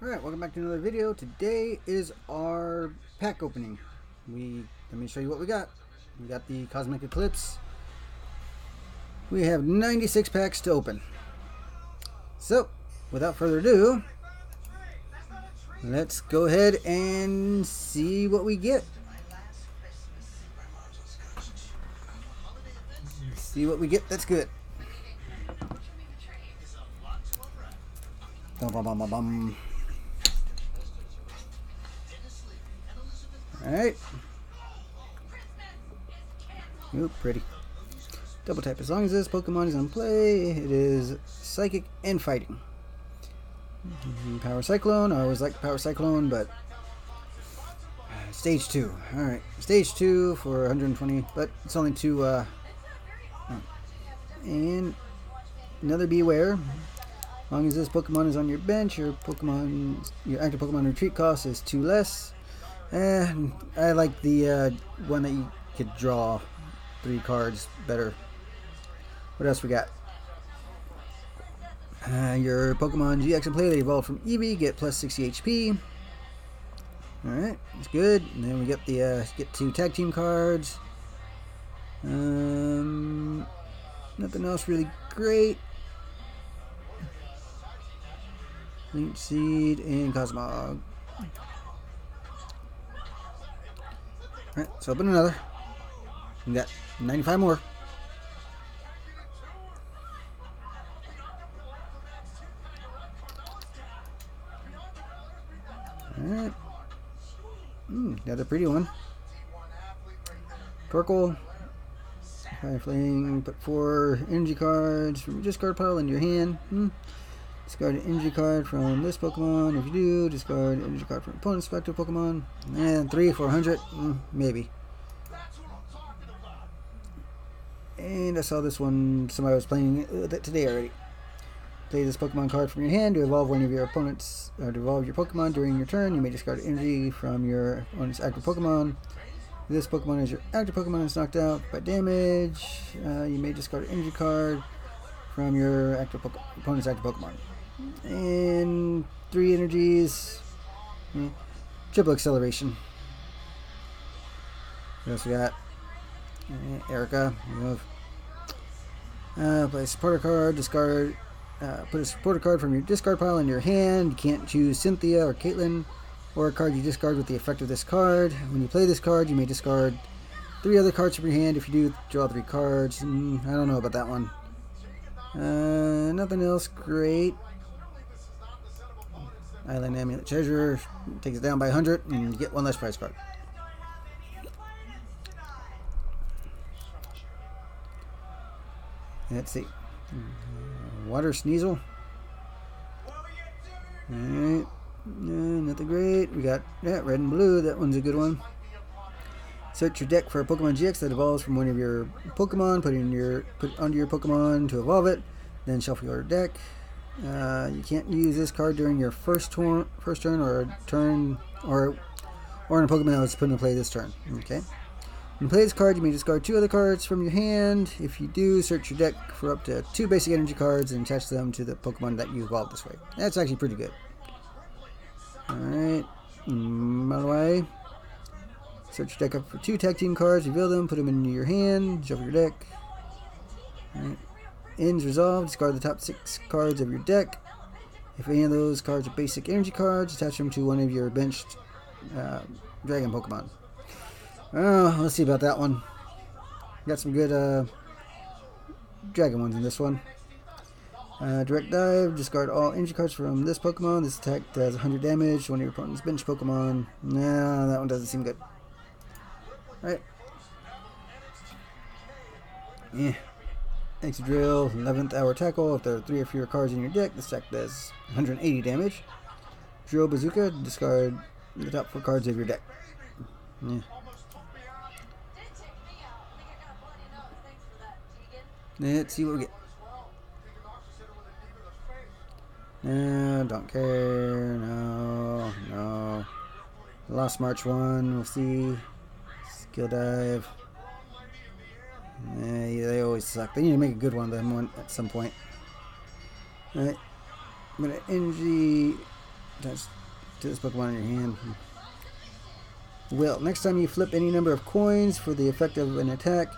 Alright, welcome back to another video. Today is our pack opening. Let me show you what we got. We got the Cosmic Eclipse. We have 96 packs to open. So, without further ado, let's go ahead and see what we get. See what we get, that's good. Bum, bum, bum, bum, bum. Alright. Ooh, pretty. Double type. As long as this Pokemon is on play, it is Psychic and Fighting. Power Cyclone. I always like Power Cyclone, but Stage 2. Alright. Stage 2 for 120, but it's only 2. And another Beware. As long as this Pokemon is on your bench, your active Pokemon retreat cost is 2 less. And I like the one that you could draw 3 cards better. What else we got? Your Pokemon GX and play, they evolve from Eevee, get plus 60 HP. Alright, that's good. And then we get the get 2 tag team cards. Nothing else really great. Link Seed and Cosmog. Alright, let's open another. We got 95 more. Alright. Another pretty one. Torkoal. Fire Flame. Put 4 energy cards from your discard pile into your hand. Discard an energy card from this Pokemon. If you do, discard an energy card from opponent's active Pokemon. And 3 for 100. Maybe. And I saw this one, somebody was playing with it today already. Play this Pokemon card from your hand to evolve one of your opponents, or to evolve your Pokemon during your turn. You may discard energy from your opponent's active Pokemon. If this Pokemon is your active Pokemon and is knocked out by damage, you may discard an energy card from your opponent's active Pokemon. And 3 energies. Triple acceleration. What else we got? Erica. Play a supporter card. Discard. Put a supporter card from your discard pile in your hand. You can't choose Cynthia or Caitlyn, or a card you discard with the effect of this card. When you play this card, you may discard 3 other cards from your hand. If you do, draw 3 cards. I don't know about that one. Nothing else great. Island Amulet Treasure takes it down by 100, and you get 1 less prize card. Let's see. Water Sneasel. Alright. Nothing great. We got red and blue. That one's a good one. Search your deck for a Pokemon GX that evolves from one of your Pokemon. Put it onto your Pokemon to evolve it. Then shuffle your deck. You can't use this card during your first turn, or a turn, or in a Pokemon that was put into play this turn. Okay. When you play this card, you may discard 2 other cards from your hand. If you do, search your deck for up to 2 basic energy cards and attach them to the Pokemon that you evolved this way. That's actually pretty good. Alright. By the way, search your deck up for 2 tag team cards, reveal them, put them into your hand, shuffle your deck. Alright. Ends resolved, discard the top 6 cards of your deck. If any of those cards are basic energy cards, attach them to one of your benched dragon Pokemon. Let's see about that one. Got some good dragon ones in this one. Direct Dive, discard all energy cards from this Pokemon. This attack does 100 damage to one of your opponent's bench Pokemon. Nah, that one doesn't seem good. Alright. Yeah. Extra Drill, 11th Hour Tackle. If there are 3 or fewer cards in your deck, this attack does 180 damage. Drill Bazooka, discard the top 4 cards of your deck. Yeah. Let's see what we get. No, don't care. No. Lost March 1, we'll see. Skill Dive. Yeah, they always suck. They need to make a good one of them at some point. Alright. I'm gonna energy attached to this Pokemon in your hand. Will. Next time you flip any number of coins for the effect of an attack,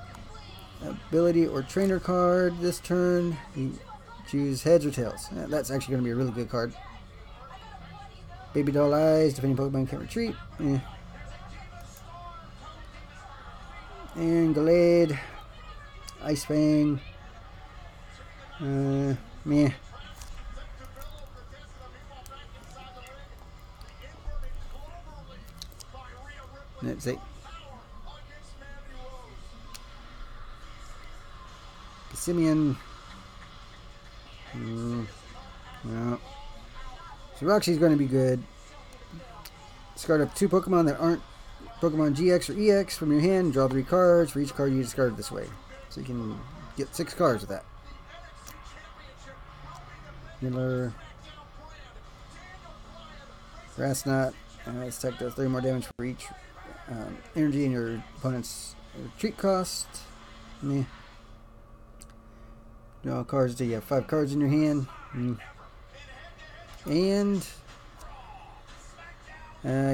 ability, or trainer card this turn, you choose heads or tails. That's actually going to be a really good card. Baby Doll Eyes, defending Pokemon can't retreat. And Gallade, Ice Fang. Meh. Let's see. Simeon. No. So Roxy's going to be good. Discard up 2 Pokemon that aren't Pokemon GX or EX from your hand. Draw 3 cards for each card you discarded this way. So you can get 6 cards with that. Miller. Grass Knot. This attack does 3 more damage for each energy in your opponent's retreat cost. Meh. Draw cards until you have 5 cards in your hand. And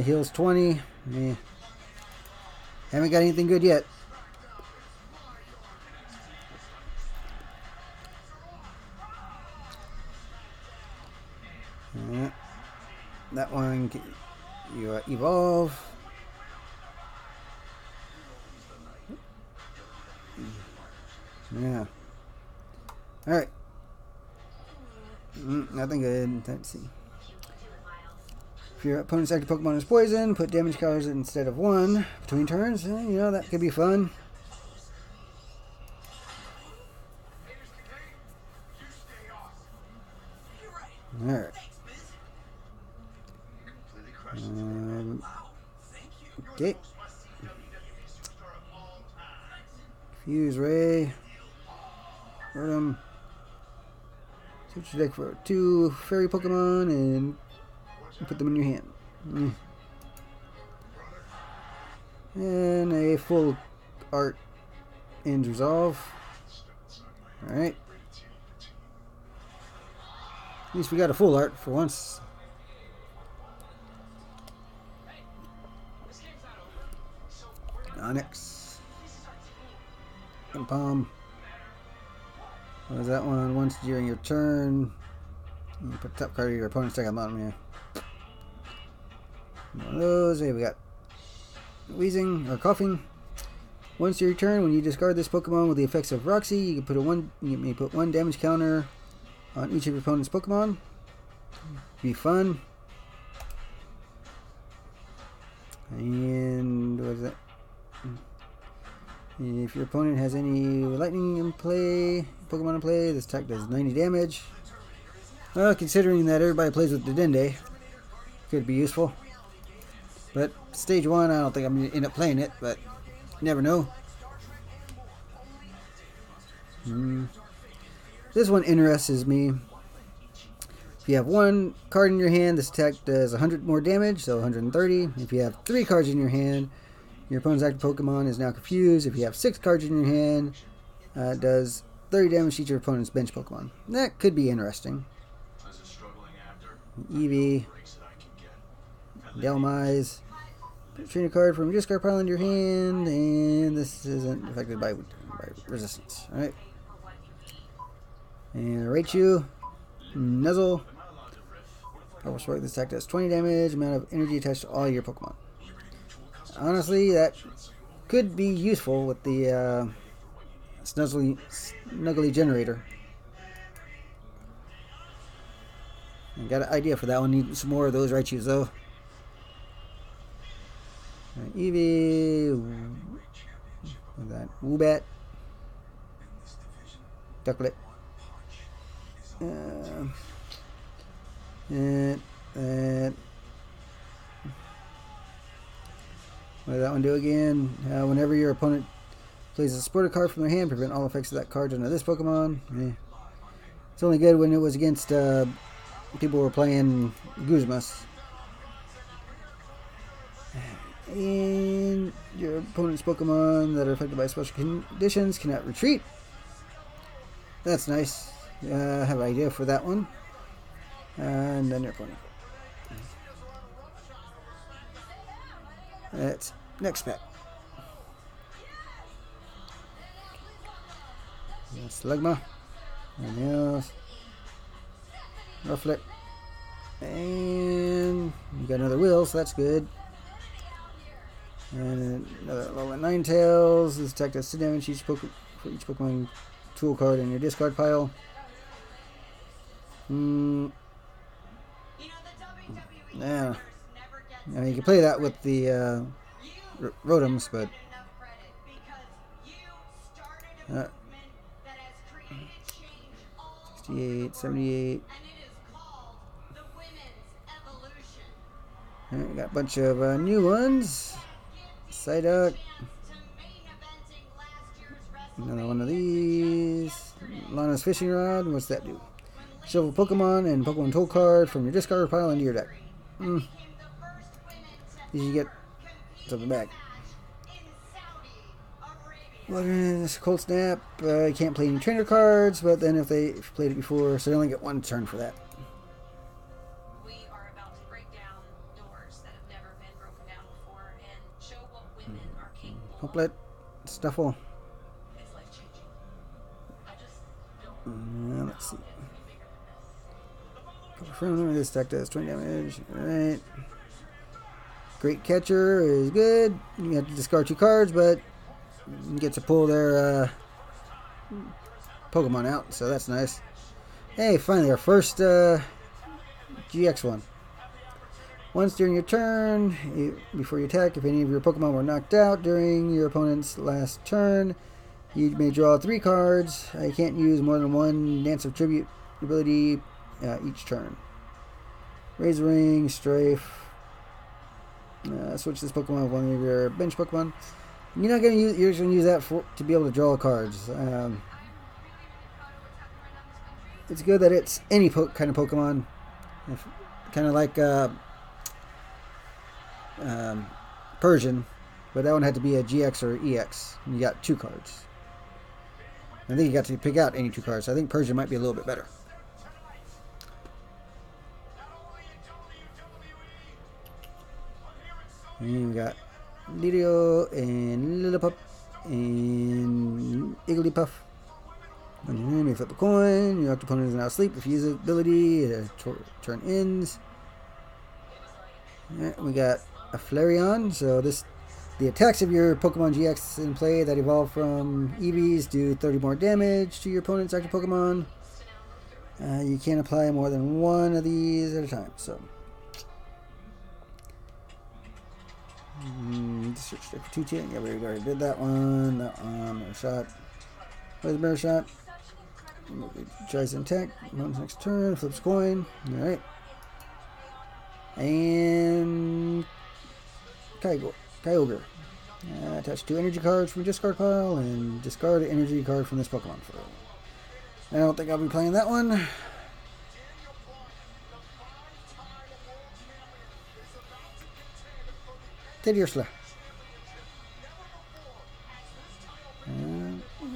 heals 20. Meh. Haven't got anything good yet. That one, you evolve. Yeah. Alright. Nothing good. Let's see. If your opponent's active Pokemon is poison, put damage cards instead of 1 between turns. You know, that could be fun. Alright. Okay. Fuse Ray. Rotom. Switch your deck for 2 fairy Pokemon and put them in your hand. And a full art ends resolve. Alright. At least we got a full art for once. Onyx. And Palm. What was that one? Once during your turn, you put the top card of your opponent's deck on bottom here. One of those. Hey, we got Wheezing or Coughing. Once your turn, when you discard this Pokemon with the effects of Roxy, you can put you may put 1 damage counter on each of your opponent's Pokemon. Be fun. And what is that? If your opponent has any lightning in play, Pokemon in play, this attack does 90 damage. Well, considering that everybody plays with the Dende, could be useful. But stage 1, I don't think I'm going to end up playing it, but you never know. This one interests me. If you have 1 card in your hand, this attack does 100 more damage, so 130. If you have 3 cards in your hand, your opponent's active Pokemon is now confused. If you have 6 cards in your hand, it does 30 damage to each of your opponent's bench Pokemon. That could be interesting. Eevee. Delmise. Put a trainer card from your discard pile into your hand, and this isn't affected by resistance. Alright. And Raichu. Nuzzle. Power Spark. This attack does 20 damage. Amount of energy attached to all your Pokemon. Honestly, that could be useful with the Snuggly generator. I got an idea for that one. Need some more of those Raichus though. Right, Eevee. What's that? Woobat. Ducklet. What does that one do again? Whenever your opponent plays a supporter card from their hand, prevent all effects of that card onto this Pokemon. It's only good when it was against people who were playing Guzmas. And your opponent's Pokemon that are affected by special conditions cannot retreat. That's nice. I have an idea for that one. And then your opponent. That's next pack. Slugma. Anything else? Rufflet. And you got another wheel, so that's good. And another level 9 tails. This attack does 2 damage for each Pokemon tool card in your discard pile. Yeah. I mean, you can play that with the Rotoms, but 68, 78. Alright, we got a bunch of new ones. Psyduck. Another one of these. Lana's Fishing Rod. What's that do? Shuffle Pokemon and Pokemon Tool card from your discard pile into your deck. You get something back. Cold Snap. You can't play any trainer cards, but then if you played it before, so you only get one turn for that. We are about to break down doors that have never been broken down before and show what women are capable of. Hopelet, Stuffle. It's life changing. I just don't. Let's see. From this deck does 20 damage. Alright. Great Catcher is good. You have to discard 2 cards, but you get to pull their Pokemon out, so that's nice. Hey, finally, our first GX one. Once during your turn, before you attack, if any of your Pokemon were knocked out during your opponent's last turn, you may draw 3 cards. You can't use more than 1 Dance of Tribute ability each turn. Razorring, Strafe. Switch this Pokemon with one of your bench Pokemon. You're not going to use. You're just going to use that to be able to draw cards. It's good that it's any kind of Pokemon, kind of like Persian, but that one had to be a GX or EX. And you got 2 cards. I think you got to pick out any 2 cards. I think Persian might be a little bit better. And we got Lidio and Lillipup and Igglypuff. When you name, you flip a coin. Your opponent is now asleep. If you use the ability, turn ends. Right, we got a Flareon. So the attacks of your Pokemon GX in play that evolve from EVs do 30 more damage to your opponent's active Pokemon. You can't apply more than 1 of these at a time. So. Search for 2 10. Yeah, we already did that one. That one. Mirror Shot. Where's the Mirror Shot? Tries to attack. Runs next turn. Flips coin. Alright. And Kyogre. Attach 2 energy cards from your discard pile and discard an energy card from this Pokemon. I don't think I'll be playing that one. Teddiursa.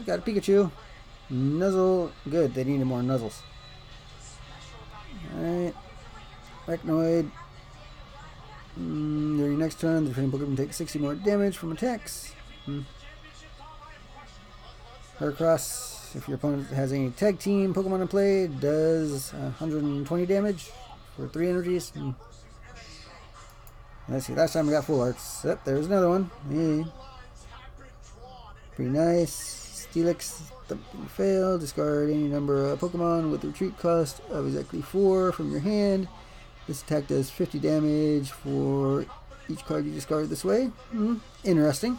Got a Pikachu. Nuzzle. Good, they needed more Nuzzles. Alright. Arachnoid. During your next turn, the defending Pokemon takes 60 more damage from attacks. Heracross. If your opponent has any tag team Pokemon in play, does 120 damage for 3 energies. Let's see, last time we got full arts. Yep, there's another one. Hey. Pretty nice. Steelix, fail. Discard any number of Pokemon with a retreat cost of exactly 4 from your hand. This attack does 50 damage for each card you discard this way. Interesting.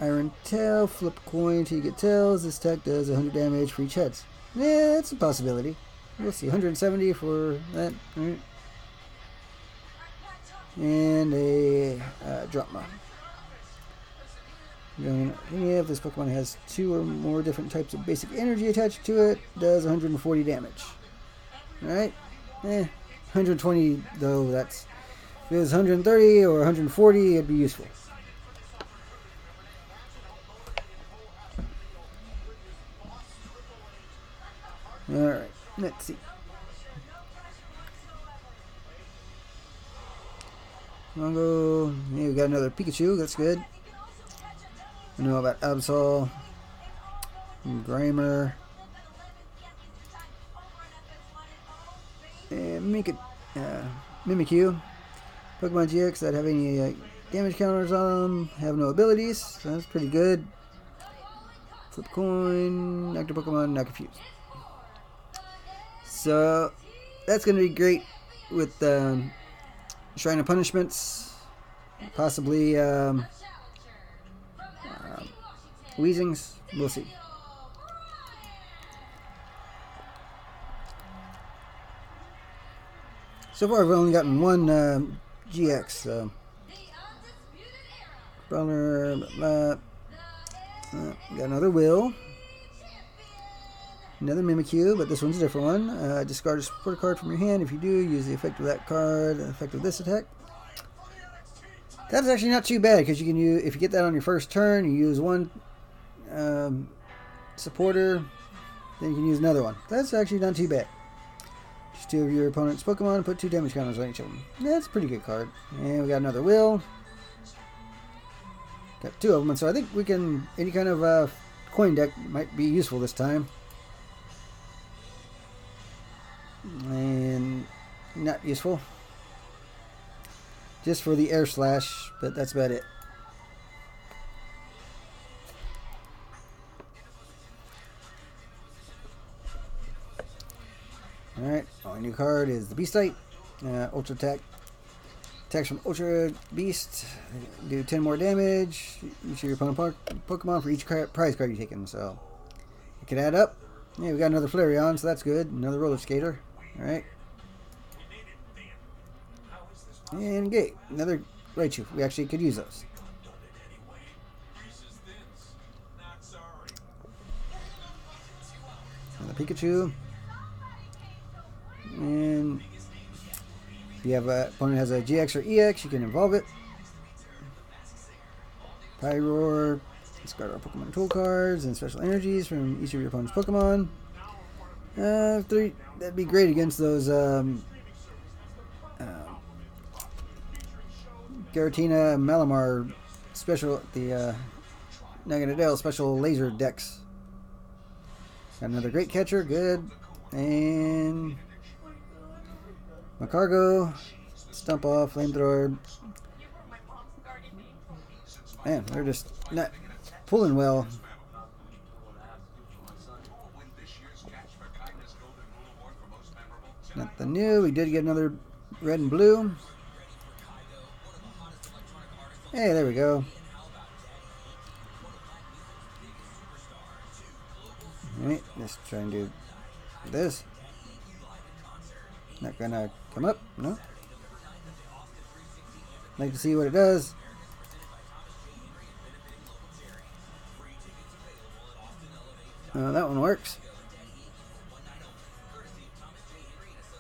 Iron Tail, flip a coin until you get tails. This attack does 100 damage for each heads. Yeah, it's a possibility. We'll see. 170 for that. Alright. And a Dropma. If this Pokemon has 2 or more different types of basic energy attached to it, does 140 damage. Alright? 120 though, that's... If it was 130 or 140, it'd be useful. Alright, let's see. Mongo. Yeah, we got another Pikachu. That's good. I know about Absol. Grimer. And Mimikyu. Pokemon GX that have any damage counters on them. Have no abilities. So that's pretty good. Flip coin. Active Pokemon. Not confused. So that's going to be great with Shrine of Punishments. Possibly Weezings. We'll see. So far, I've only gotten one GX. So. Brawler. Got another Will. Another Mimikyu, but this one's a different one. Discard a support card from your hand. If you do, use the effect of that card, the effect of this attack. That's actually not too bad because you can use, if you get that on your first turn, you use one supporter, then you can use another one. That's actually not too bad. Just 2 of your opponent's Pokemon, put 2 damage counters on each of them. That's a pretty good card. And we got another Will. Got 2 of them, and so I think we can, any kind of coin deck might be useful this time. And not useful. Just for the Air Slash, but that's about it. Alright, our new card is the Beast Type. Ultra Attack. Attacks from Ultra Beast. Do 10 more damage. Each of your opponent Pokemon for each prize card you take in. So, it could add up. Yeah, we got another Flareon, so that's good. Another Roller Skater. Alright. And Gate. Another Raichu. We actually could use those. Another Pikachu. And if you have a opponent has a GX or EX, you can evolve it. Pyroar. Discard our Pokemon tool cards and special energies from each of your opponent's Pokemon. 3. That'd be great against those Giratina, Malamar special, the Naganadel special laser decks. Got another great catcher, good. And Macargo, Stump Off, Flamethrower. Man, they're just not pulling well. Nothing new. We did get another red and blue. Hey, there we go. Alright, let's try and do this. Not gonna come up, no. Like to see what it does. That one works.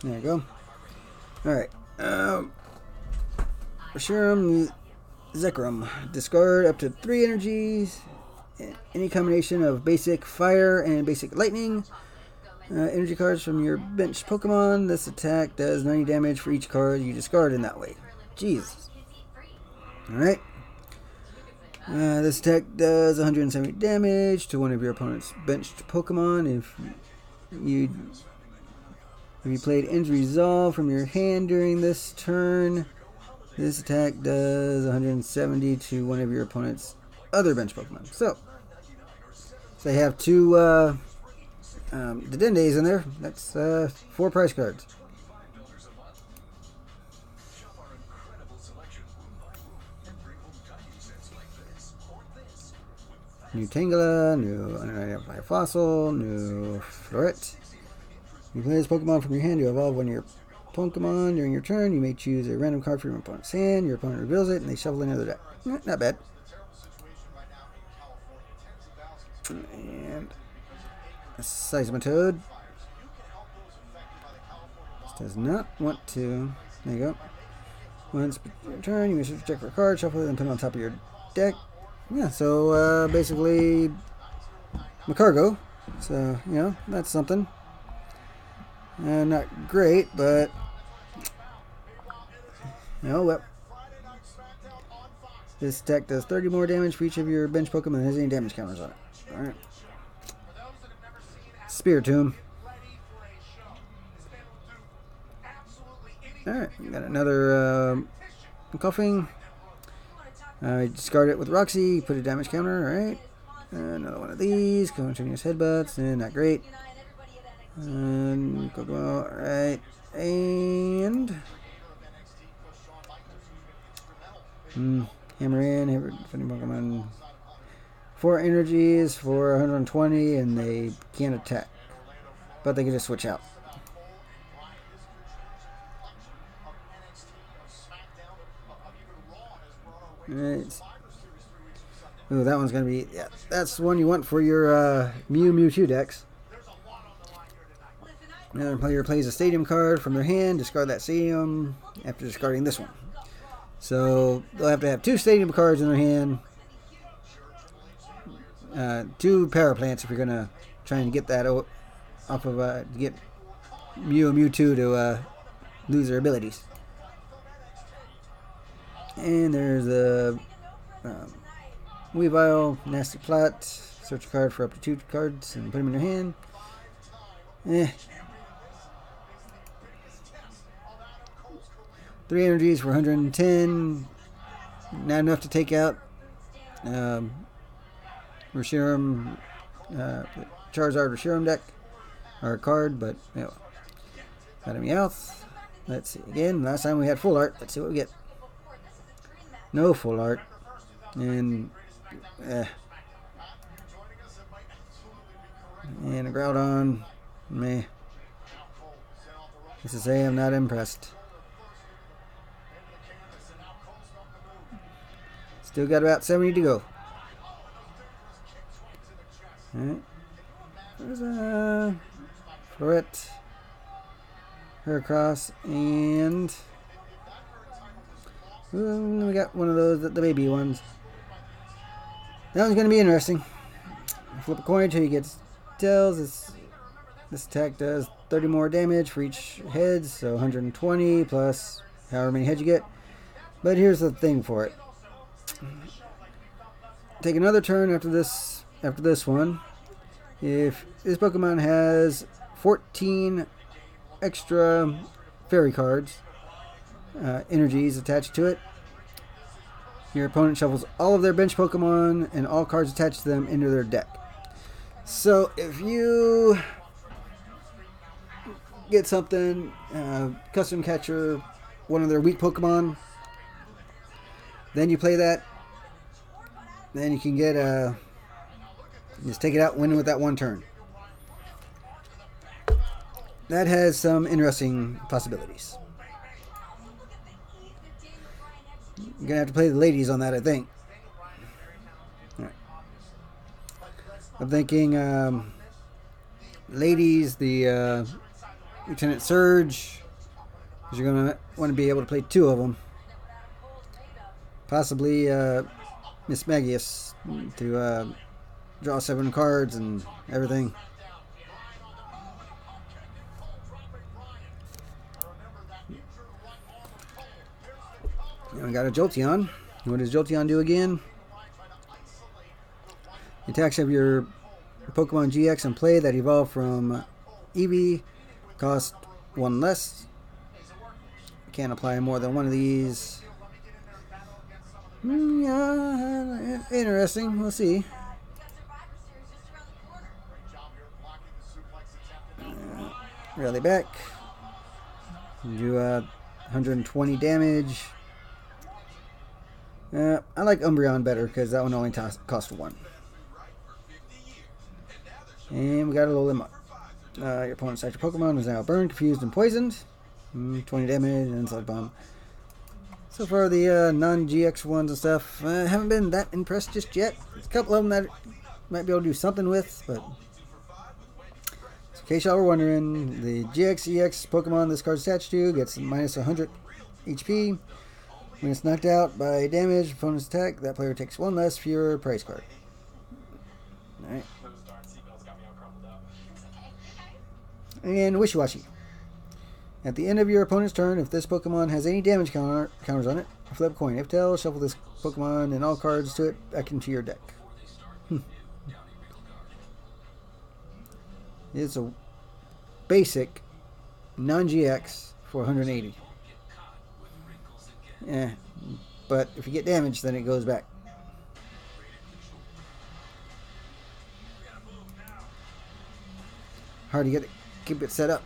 There you go. Alright. Reshiram Zekrom. Discard up to 3 energies. Any combination of basic fire and basic lightning. Energy cards from your bench Pokemon. This attack does 90 damage for each card you discard in that way. Jeez. Alright. This attack does 170 damage to one of your opponent's benched Pokemon. If you played End Resolve from your hand during this turn, this attack does 170 to one of your opponent's other bench Pokemon. So they have 2 Dedendes in there. That's 4 prize cards. New Tangela, new Unidentified Fossil, new Floret. You play this Pokemon from your hand to evolve one of your Pokemon during your turn. You may choose a random card from your opponent's hand. Your opponent reveals it, and they shuffle another deck. Not bad. And a Seismitoad. This does not want to. There you go. Once per turn, you may search check for a card, shuffle it, and put it on top of your deck. Yeah, so basically Macargo. So, you know, that's something. Not great, but you know, well, This deck does 30 more damage for each of your bench Pokemon that has any damage counters on it. Alright. Spiritomb. Alright, got another Coughing. Discard it with Roxy, put a damage counter, alright. Another one of these, continuous headbutts, not great. And Kokomo, alright. And hammer in, defending Pokemon. 4 energies for 120, and they can't attack. But they can just switch out. Right. Ooh, that one's gonna be, yeah, that's the one you want for your Mewtwo decks. Now the player plays a stadium card from their hand, discard that stadium after discarding this one. So they'll have to have 2 stadium cards in their hand, 2 power plants if you're gonna try and get that off of get Mew and Mewtwo to lose their abilities. And there's a Weavile, Nasty Plot. Search a card for up to 2 cards and put them in your hand. 3 energies for 110. Not enough to take out Reshiram, Charizard Reshiram deck or card, but you know, got a Meowth. Let's see again. Last time we had full art. Let's see what we get. No full art, and a Groudon. Meh. Just to say, I'm not impressed. Still got about 70 to go. Alright. There's a Floret, Heracross, and we got one of those, the baby ones. That one's going to be interesting. Flip a coin until you get tails. This attack does 30 more damage for each head, so 120 plus however many heads you get. But here's the thing for it. Take another turn after this one. If this Pokemon has 14 extra fairy cards, energies attached to it, your opponent shuffles all of their bench Pokemon and all cards attached to them into their deck. So if you get something, custom catcher, one of their weak Pokemon, then you play that, then you can get just take it out, win with that one turn. That has some interesting possibilities. You're gonna have to play the ladies on that, I think. All right. I'm thinking ladies, the Lieutenant Surge, because you're gonna want to be able to play 2 of them. Possibly Miss Magius to draw 7 cards and everything. And we got a Jolteon. What does Jolteon do again? The attacks of your Pokemon GX in play that evolve from Eevee cost 1 less. Can't apply more than 1 of these. Yeah, interesting. We'll see. Rally back. Do 120 damage. I like Umbreon better because that one only cost 1. And we got to load them up. Your opponent's active Pokemon is now burned, confused, and poisoned. 20 damage and Sludge Bomb. So far, the non-GX ones and stuff, I haven't been that impressed just yet. There's a couple of them that might be able to do something with, but in case y'all were wondering, the GX EX Pokemon this card's attached to gets minus 100 HP. When it's knocked out by damage, opponent's attack, that player takes 1 less for your prize card. Alright. And Wishy-Washy. At the end of your opponent's turn, if this Pokemon has any damage counters on it, Flip coin. If tails, shuffle this Pokemon and all cards to it back into your deck. It's a basic non-GX for 180. Yeah, but if you get damaged, then it goes back. Hard to get it, keep it set up.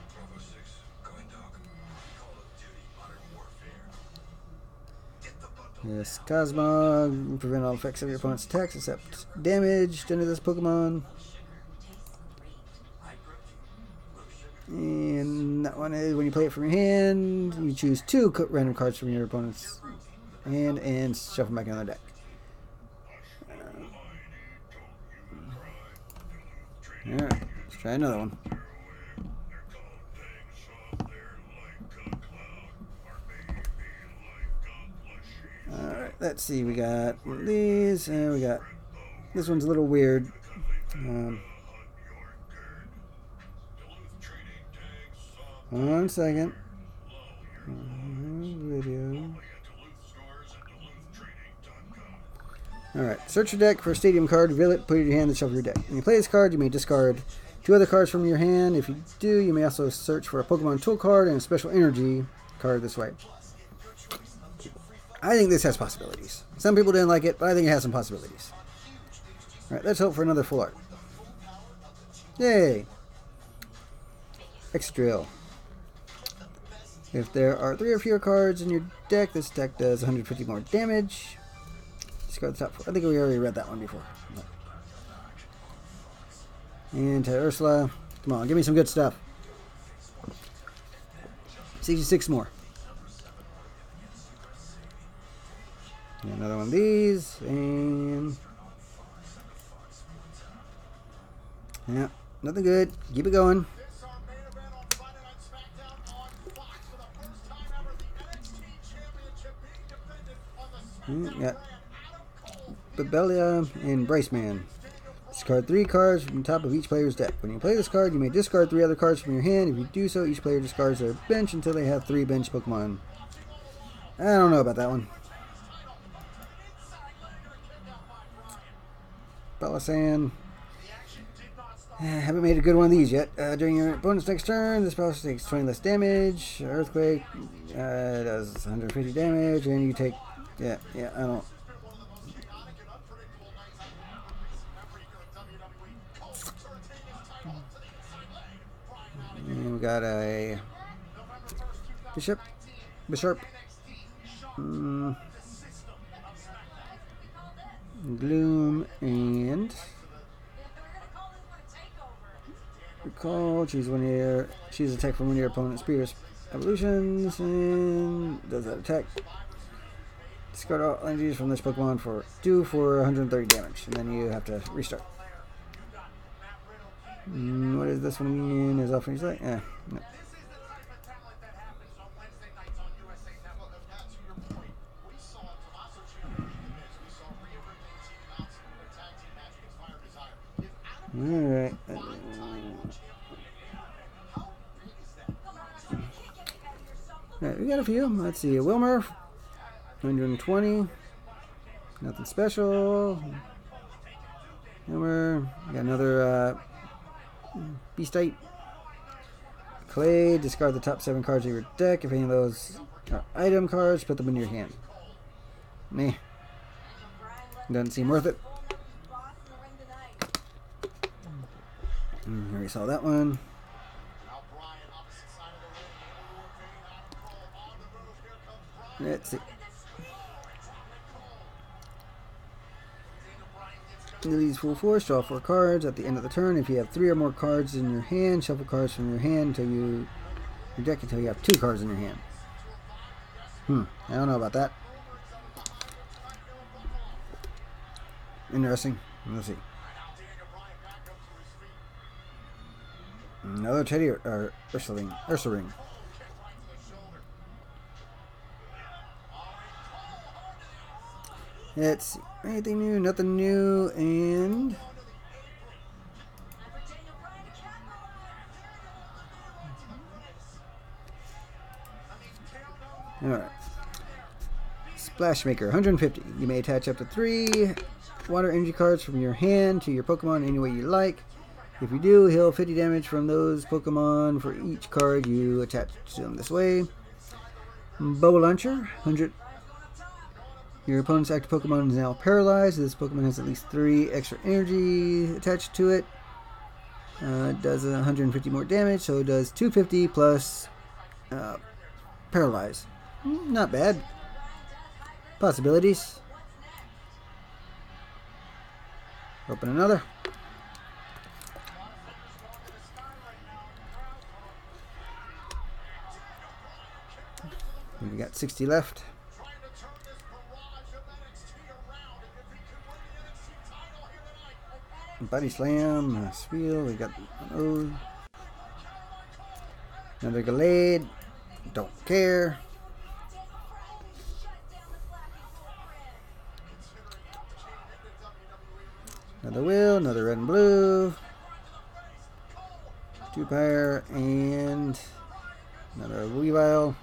Yes, Cosmog, prevent all effects of your opponent's attacks except damage done to this Pokemon. And that one is when you play it from your hand, you choose 2 random cards from your opponent's hand and shuffle them back on the deck. Alright, let's try another one. Alright, let's see, we got one of these, and we got, this one's a little weird. One second. Video. Alright, search your deck for a stadium card, reveal it, put it in your hand, and shuffle your deck. When you play this card, you may discard 2 other cards from your hand. If you do, you may also search for a Pokemon tool card and a special energy card this way. I think this has possibilities. Some people didn't like it, but I think it has some possibilities. Alright, let's hope for another full art. Yay! X-Drill. If there are 3 or fewer cards in your deck, this deck does 150 more damage. Discard the top 4. I think we already read that one before. And Ursula. Come on, give me some good stuff. 66 more. And another one of these. And yeah, nothing good. Keep it going. Got Babelia and Braceman. Discard 3 cards from the top of each player's deck. When you play this card, you may discard 3 other cards from your hand. If you do so, each player discards their bench until they have 3 bench Pokemon. I don't know about that one. Palossand. Haven't made a good one of these yet. During your opponent's next turn, this Palossand takes 20 less damage. Earthquake does 150 damage, and you take... Yeah, I don't... And we got a... Bishop. Gloom and... Recall, choose attack from one of your opponent's previous evolutions, and does that attack. Discard all energies from this Pokemon for 130 damage, and then you have to restart. What is this one again? Is often like? No. Alright. Alright, we got a few. Let's see. Wilmer. 120. Nothing special. Wilmer. We got another Beastite. Clay. Discard the top 7 cards of your deck. If any of those are item cards, put them in your hand. Meh. Doesn't seem worth it. Already saw that one. Let's see. These full force, draw 4 cards at the end of the turn. If you have 3 or more cards in your hand, shuffle cards from your hand until your deck until you have 2 cards in your hand. I don't know about that. Interesting. Let's see. Another Teddy or Ursa Ring. Let's see. Anything new? Nothing new. And alright. Flash Maker, 150. You may attach up to 3 water energy cards from your hand to your Pokemon any way you like. If you do, heal 50 damage from those Pokemon for each card you attach to them this way. Bubble Launcher, 100. Your opponent's active Pokemon is now paralyzed. This Pokemon has at least 3 extra energy attached to it. It does 150 more damage, so it does 250 plus paralyze. Not bad. Possibilities. Open another. We got 60 left. Body Slam, Spiel, we got an O. Another Gallade. Don't care. Another Will, another red and blue. 2 Pyre, and another Weavile.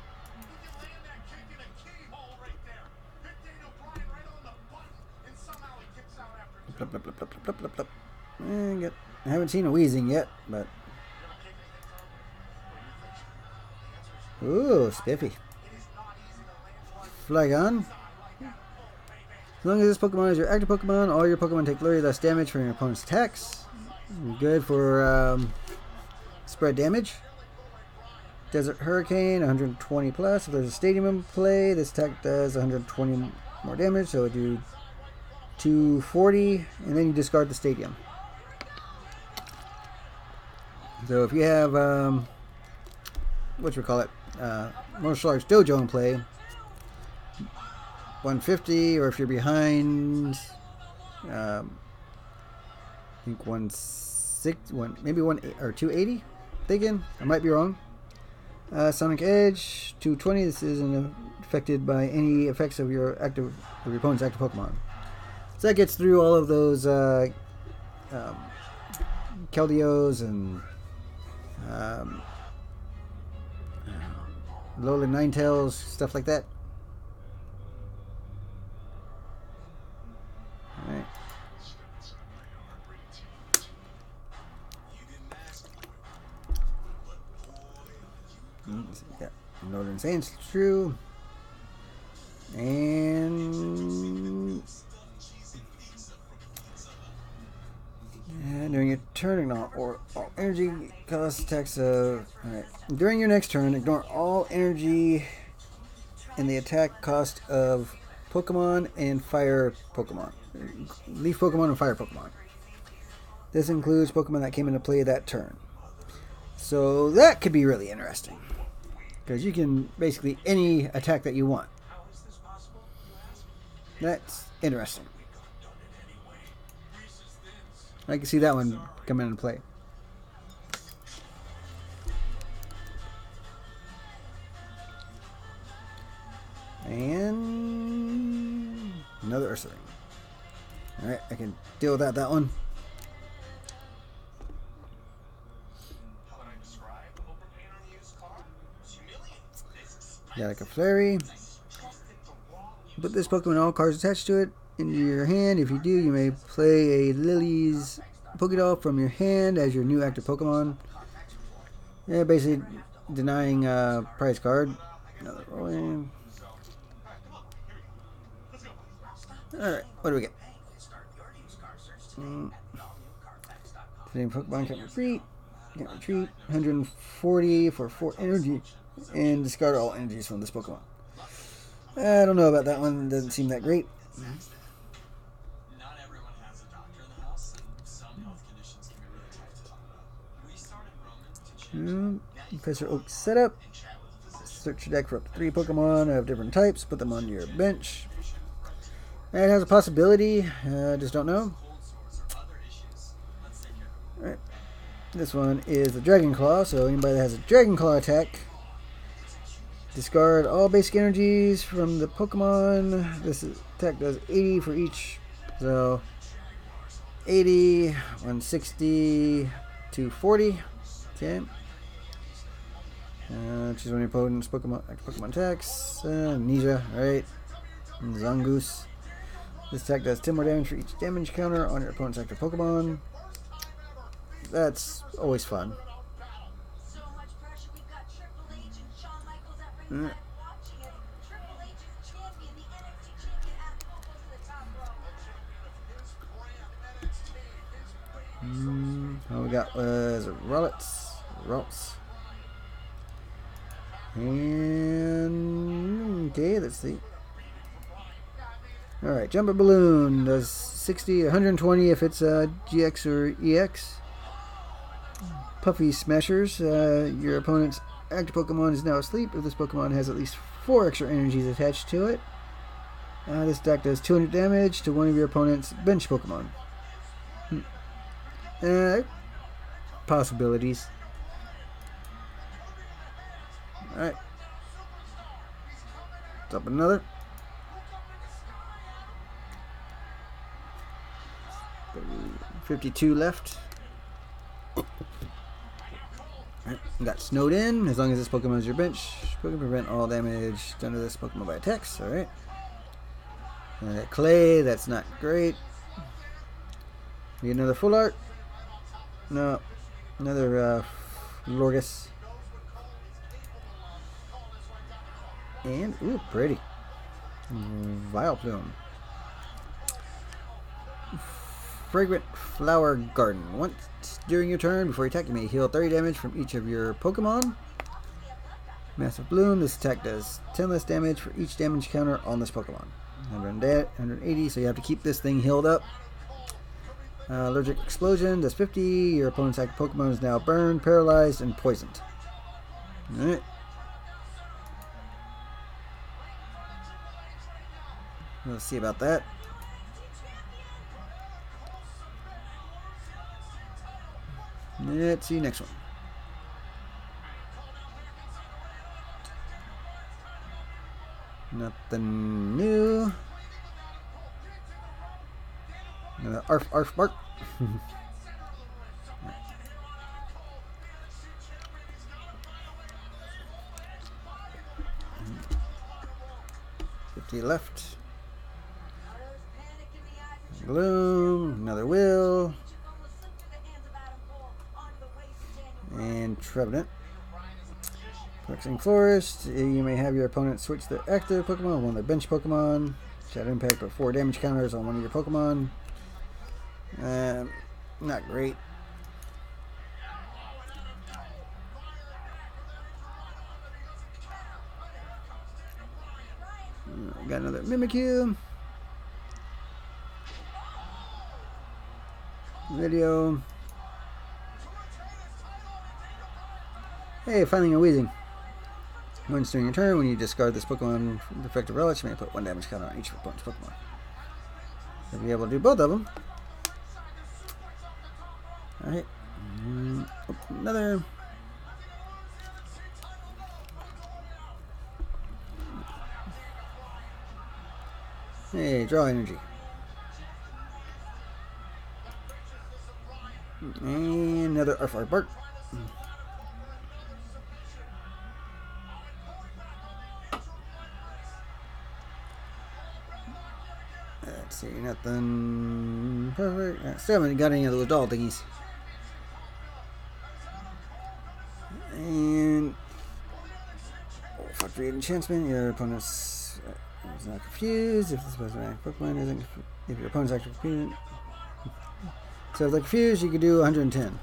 Blup, blup, blup, blup, blup, blup, blup. I haven't seen a Weezing yet, but... Ooh, spiffy. Flygon. As long as this Pokemon is your active Pokemon, all your Pokemon take less damage from your opponent's attacks. Good for spread damage. Desert Hurricane, 120 plus. If there's a stadium in play, this attack does 120 more damage, so it do 240, and then you discard the stadium. So if you have Martial Arts Dojo in play, 150, or if you're behind, I think 160, or 280. Thinking, I might be wrong. Sonic Edge, 220. This isn't affected by any effects of your opponent's active Pokemon. So that gets through all of those Keldeos and Alolan Ninetales, stuff like that. Alright. Yeah, Northern Saints, true. And during your turn, ignore all energy cost attacks of. Alright. During your next turn, ignore all energy and the attack cost of Pokemon and Fire Pokemon. Leaf Pokemon and Fire Pokemon. This includes Pokemon that came into play that turn. So that could be really interesting. Because you can basically any attack that you want. That's interesting. I can see that one coming into play. And another Ursaring. Alright, I can deal with that one. Got like a Flurry. Put this Pokemon and all cards attached to it into your hand. If you do, you may play a Lily's Pokédoll from your hand as your new active Pokemon. Yeah, basically denying prize card. Another rolling. Alright, what do we get? Same Pokemon can't retreat. 140 for 4 energy. And discard all energies from this Pokemon. I don't know about that one. Doesn't seem that great. Not everyone has a doctor in the house, and some health conditions can be really tough to talk about. We started Roman to change Professor Oak setup. Search your deck for up to 3 Pokemon of different types. Put them on your bench. It has a possibility. Just don't know. Alright. This one is a Dragon Claw. So anybody that has a Dragon Claw attack, discard all basic energies from the Pokemon. This attack does 80 for each. So 80, 160, 240. Okay. Choose one of your opponent's Pokemon attacks. Amnesia. Alright. Zangoose. This attack does 10 more damage for each damage counter on your opponent's active Pokemon. That's always fun. So much pressure. We've got Triple H and Shawn Michaels at ringside watching it. Triple H is the champion, the NXT champion, asking who goes to the top row. All we got was Rolls. And okay, let's see. Alright, Jumper Balloon does 60, 120 if it's GX or EX. Puffy Smashers, your opponent's active Pokemon is now asleep if this Pokemon has at least 4 extra energies attached to it. This deck does 200 damage to one of your opponent's bench Pokemon. Possibilities. Alright. Up another. 52 left. Alright, got snowed in. As long as this Pokemon is your bench, we can prevent all damage done to this Pokemon by attacks. Alright. Clay, that's not great. Need another full art. No. Another Lorgus. And, ooh, pretty. Vileplume. Fragrant Flower Garden. Once during your turn, before you attack, you may heal 30 damage from each of your Pokemon. Massive Bloom. This attack does 10 less damage for each damage counter on this Pokemon. 180, so you have to keep this thing healed up. Allergic Explosion does 50. Your opponent's active Pokemon is now burned, paralyzed, and poisoned. Alright. Let's see about that. Let's see next one. Nothing new. Another Arf Bark. 50 left. Gloom, another Will, and Trevenant. Flexing Forest, you may have your opponent switch their active Pokemon on one of their bench Pokemon. Shadow Impact, put 4 damage counters on one of your Pokemon. Not great. Got another Mimikyu. Video. Hey, finding a Weezing. Once during your turn, when you discard this Pokemon from the effective relic, you may put 1 damage counter on each of opponent's Pokemon. You'll be able to do both of them. Alright. Another. Hey, draw energy. And another Arf Bark. Let's see, nothing perfect. Still haven't got any of those doll thingies. And Fluctuate Enchantment. Your opponent's is not confused. If this Pokemon isn't, if your opponent's actually confused. So if they're confused, you could do 110.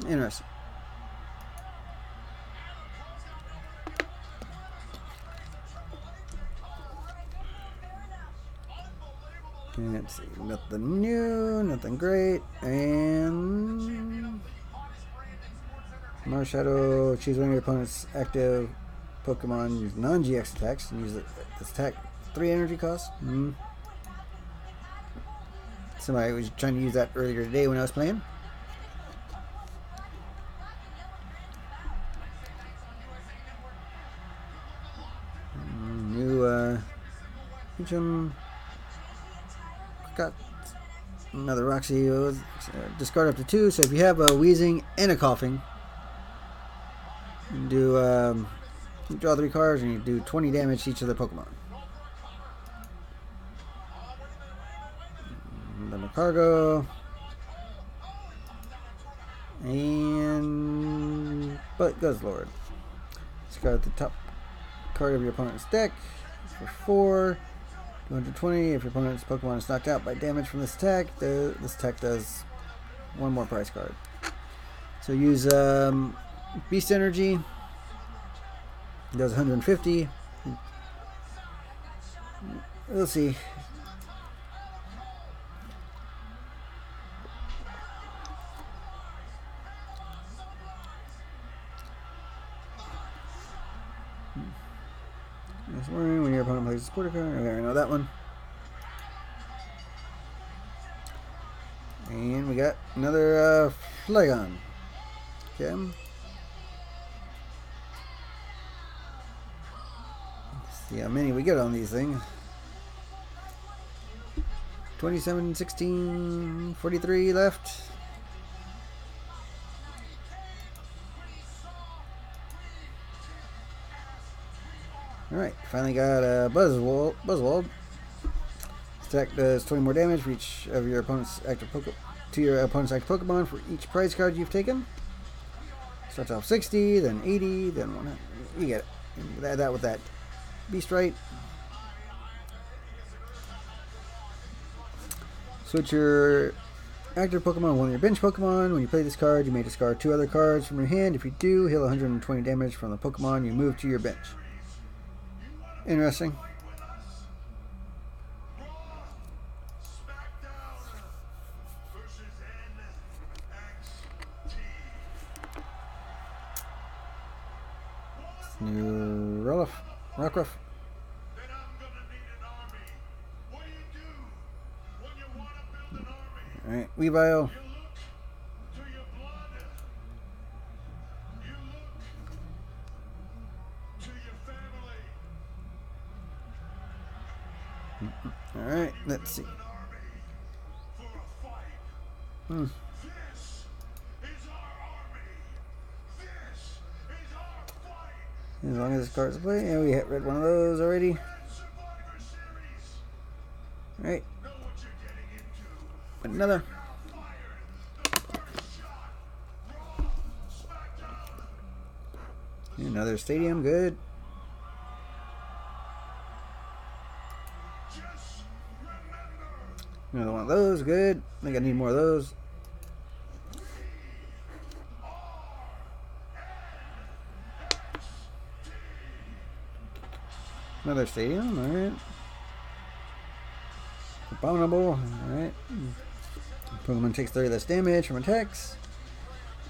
Interesting. Let's see, nothing new, nothing great, and Marshadow. Choose one of your opponent's active Pokemon, use non-GX attacks, and use this attack 3 energy cost. Somebody was trying to use that earlier today when I was playing. New got another Roxy. Discard up to 2. So if you have a Weezing and a Coughing, you do you draw 3 cards and you do 20 damage to each of the Pokemon. cargo. And but Guzzlord. Discard the top card of your opponent's deck for 4. 220. If your opponent's Pokemon is knocked out by damage from this attack, this attack does one more prize card. So use Beast Energy. It does 150. We'll see. When your opponent plays a supporter card, okay, I know that one. And we got another Flygon. Okay. Let's see how many we get on these things. 27, 16, 43 left. Alright, finally got a Buzzwole. This attack does 20 more damage for each of your opponent's active Pokemon for each prize card you've taken. Starts off 60, then 80, then 100. You get it. You add that with that Beast Right. Switch your active Pokemon with one of your bench Pokemon. When you play this card, you may discard 2 other cards from your hand. If you do, heal 120 damage from the Pokemon you move to your bench. Interesting. New Rockruff. Alright, Weavile. Alright, let's see. As long as this card's play, yeah, we hit read one of those already. Alright. Another. Another stadium, good. Another one of those, good. I think I need more of those. Another stadium, alright. Abominable, alright. Pokemon takes 30 less damage from attacks.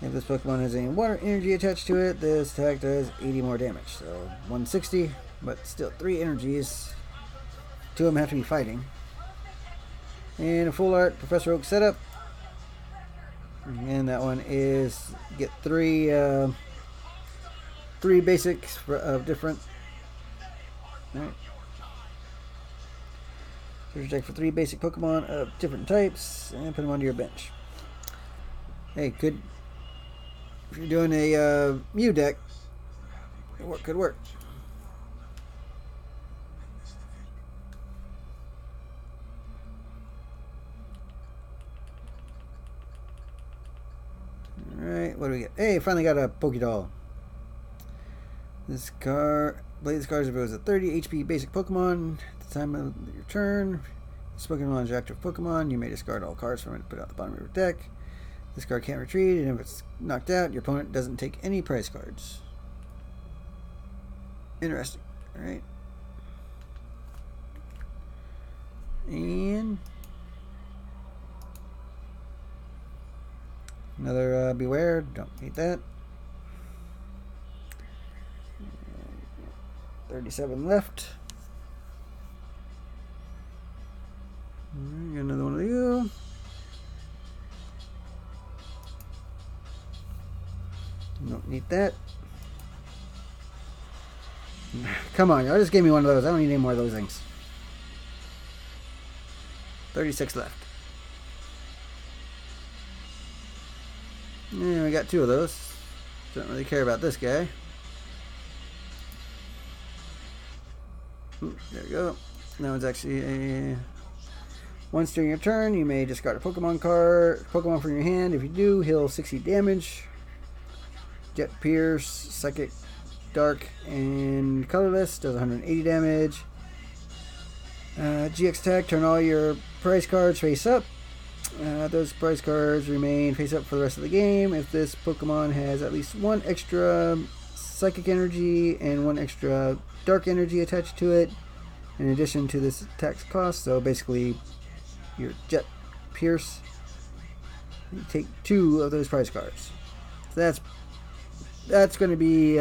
If this Pokemon has any water energy attached to it, this attack does 80 more damage. So 160, but still 3 energies. 2 of them have to be fighting. And a full art Professor Oak setup. And that one is get 3 basics of different. Alright. Search your deck for 3 basic Pokemon of different types and put them onto your bench. Hey, could if you're doing a Mew deck, it could work. Alright, what do we get? Hey, finally got a Pokédoll. This card, play this card if it was a 30 HP basic Pokemon at the time of your turn. This Pokemon is your active Pokemon. You may discard all cards from it and put it at the bottom of your deck. This card can't retreat, and if it's knocked out, your opponent doesn't take any prize cards. Interesting. Alright. And another Beware. Don't need that. 37 left. Got another one of you. Don't need that. Come on, y'all just gave me one of those. I don't need any more of those things. 36 left. Yeah, we got 2 of those. Don't really care about this guy. Ooh, there we go. That one's actually a Once during your turn, you may discard a Pokemon from your hand. If you do, heal 60 damage. Jet Pierce, Psychic, Dark, and Colorless does 180 damage. GX attack, turn all your prize cards face up. Those prize cards remain face up for the rest of the game. If this Pokemon has at least one extra Psychic Energy and one extra Dark Energy attached to it, in addition to this attack's cost. So basically, your Jet Pierce, you take 2 of those prize cards. So that's going to be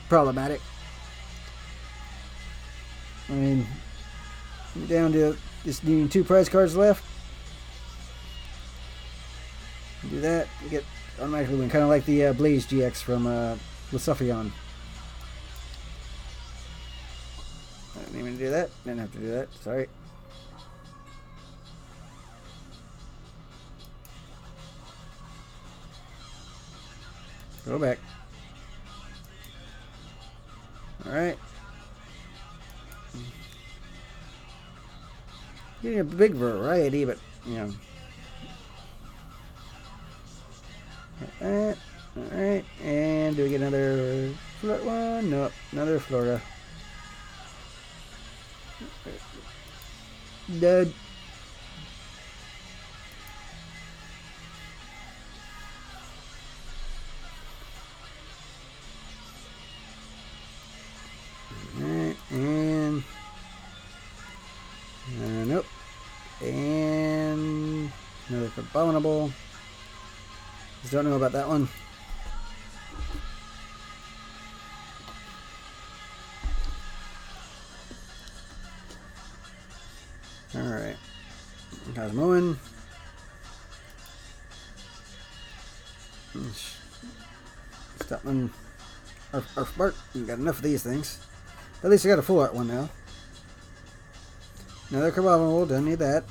problematic. I mean, down to just needing 2 prize cards left. Do that, you get automatically win, kind of like the Blaze GX from Lucifion. I didn't even do that. Didn't have to do that. Sorry. Go back. Alright. Getting a big variety, but, you know. Alright. And do we get another Florida one? Nope. Another Florida. Dead. Alright, and nope. And another Abominable. Just don't know about that one. Alright. Cosmoan. Stopman. Arfbart. We got enough of these things. At least I got a full art one now. Another Carbonal. Don't need that.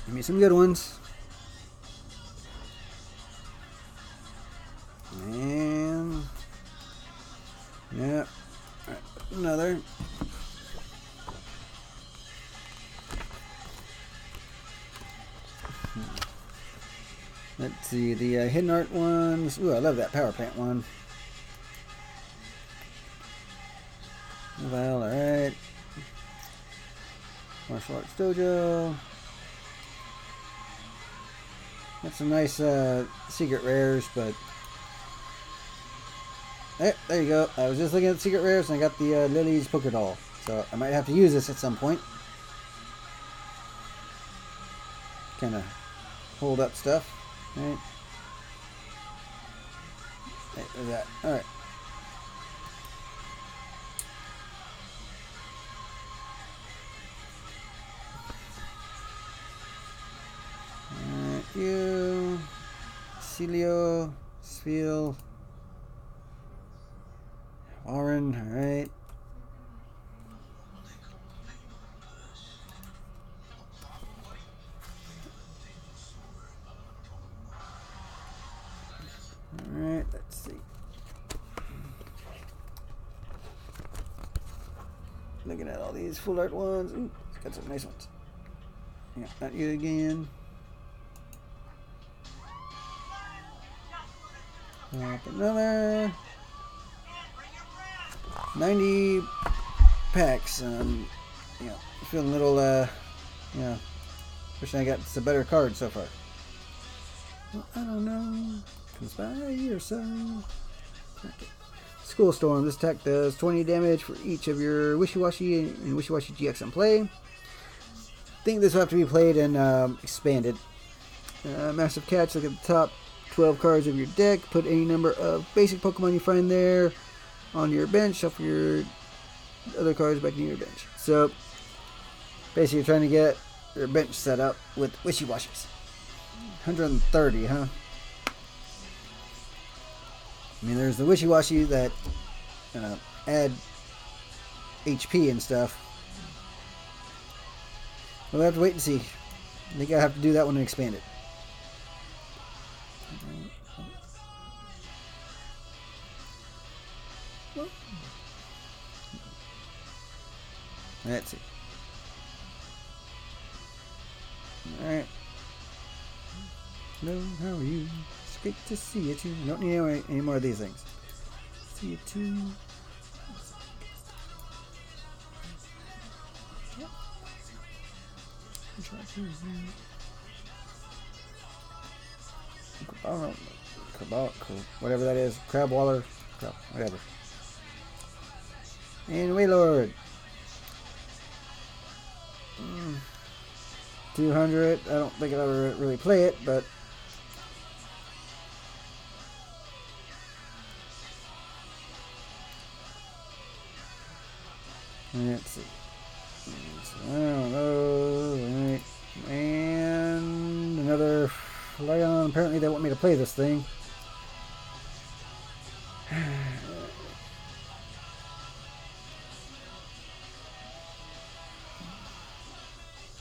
Give me some good ones. And yeah. Alright, another. Let's see, the hidden art ones. Ooh, I love that power plant one. Well, alright. Martial Arts Dojo. That's some nice secret rares, but there you go. I was just looking at the secret rares and I got the Lily's Poker Doll. So I might have to use this at some point. Kind of hold up stuff. Right. There's that. Alright. You, Celio, Spiel, Warren, alright. Alright, let's see. Looking at all these full art ones. Ooh, got some nice ones. Yeah, not you again. Another 90 packs. You know, feeling a little, you know, wishing I got a better card so far. Well, I don't know. Comes by or so. Okay. School Storm. This attack does 20 damage for each of your Wishy-Washy and Wishy-Washy GX in play. I think this will have to be played and expanded. Massive Catch. Look at the top 12 cards of your deck. Put any number of basic Pokemon you find there on your bench. Shuffle your other cards back into your bench. So, basically, you're trying to get your bench set up with Wishy-Washies. 130, huh? I mean, there's the Wishy-Washy that add HP and stuff. We'll have to wait and see. I think I'll have to do that one and expand it. Let's see. Alright. Hello, how are you? It's great to see you too. I don't need any more of these things. See you too. Whatever that is. Crab Waller. Whatever. And Waylord. 200. I don't think I'll ever really play it, but let's see. I don't know. Right. And another Flygon. Apparently they want me to play this thing.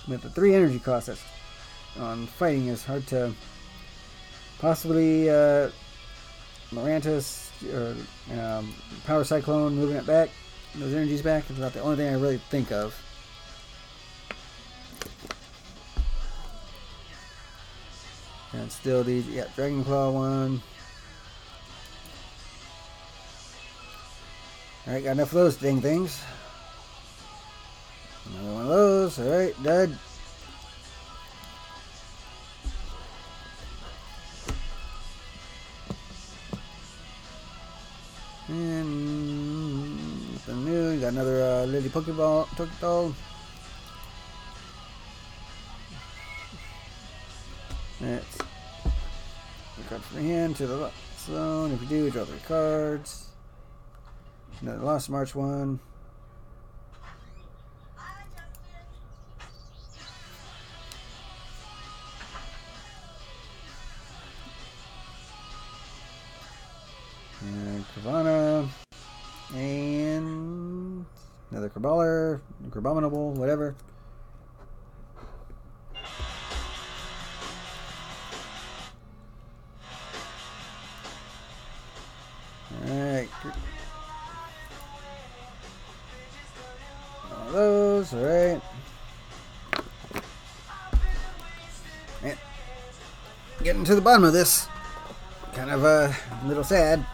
But the 3 energy cost on fighting is hard to possibly Morantis or Power Cyclone, moving it back, those energies back is about the only thing I really think of. And still these, yeah, Dragon Claw one. Alright, got enough of those dang things. Another one of those. Alright, dead. And nothing new. You got another Lily Pokeball. Let's look up from the hand to the zone. If you do, draw 3 cards. Another Lost March one. And Kavana. And another Kerballer. Kerbominable, whatever. Alright. All those, alright. And getting to the bottom of this. Kind of a little sad.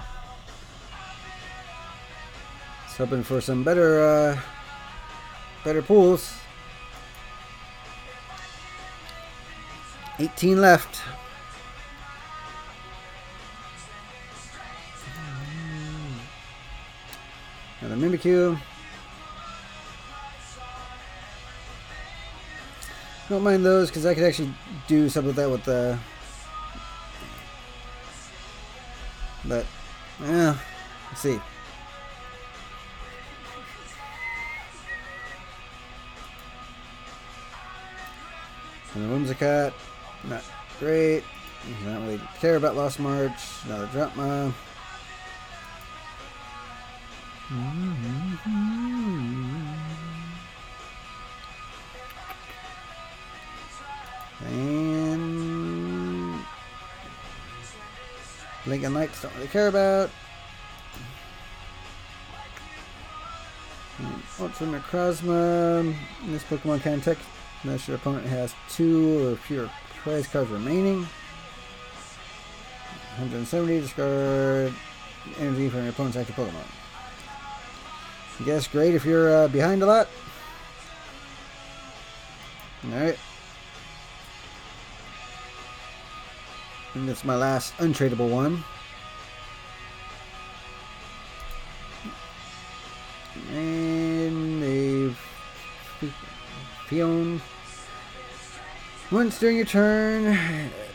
Just hoping for some better pools. 18 left. Another Mimikyu. Don't mind those because I could actually do something with that with the. But, yeah, let's see. And the Whimsicott, not great. Not really care about Lost March. Another Dratma. And Blinking Lights don't really care about. Ultra Necrozma. This Pokemon can attack unless your opponent has 2 or fewer prize cards remaining. 170, discard energy from your opponent's active Pokemon. I guess great if you're behind a lot. Alright. And that's my last untradeable one. And a Fion. Once during your turn,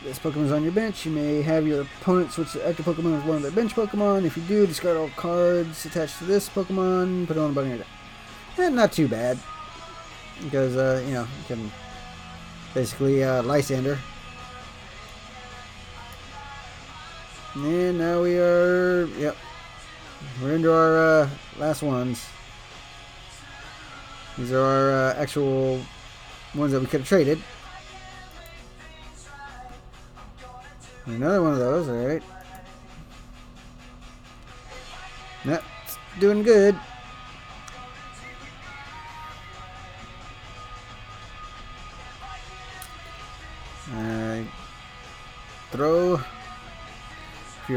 this Pokemon's on your bench. You may have your opponent switch the active Pokemon with one of their bench Pokemon. If you do, discard all cards attached to this Pokemon. Put it on the bottom of your deck. Not too bad. Because, you know, you can basically Lysander. And now we are, yep, we're into our last ones. These are our actual ones that we could have traded. Another one of those, alright. That's doing good.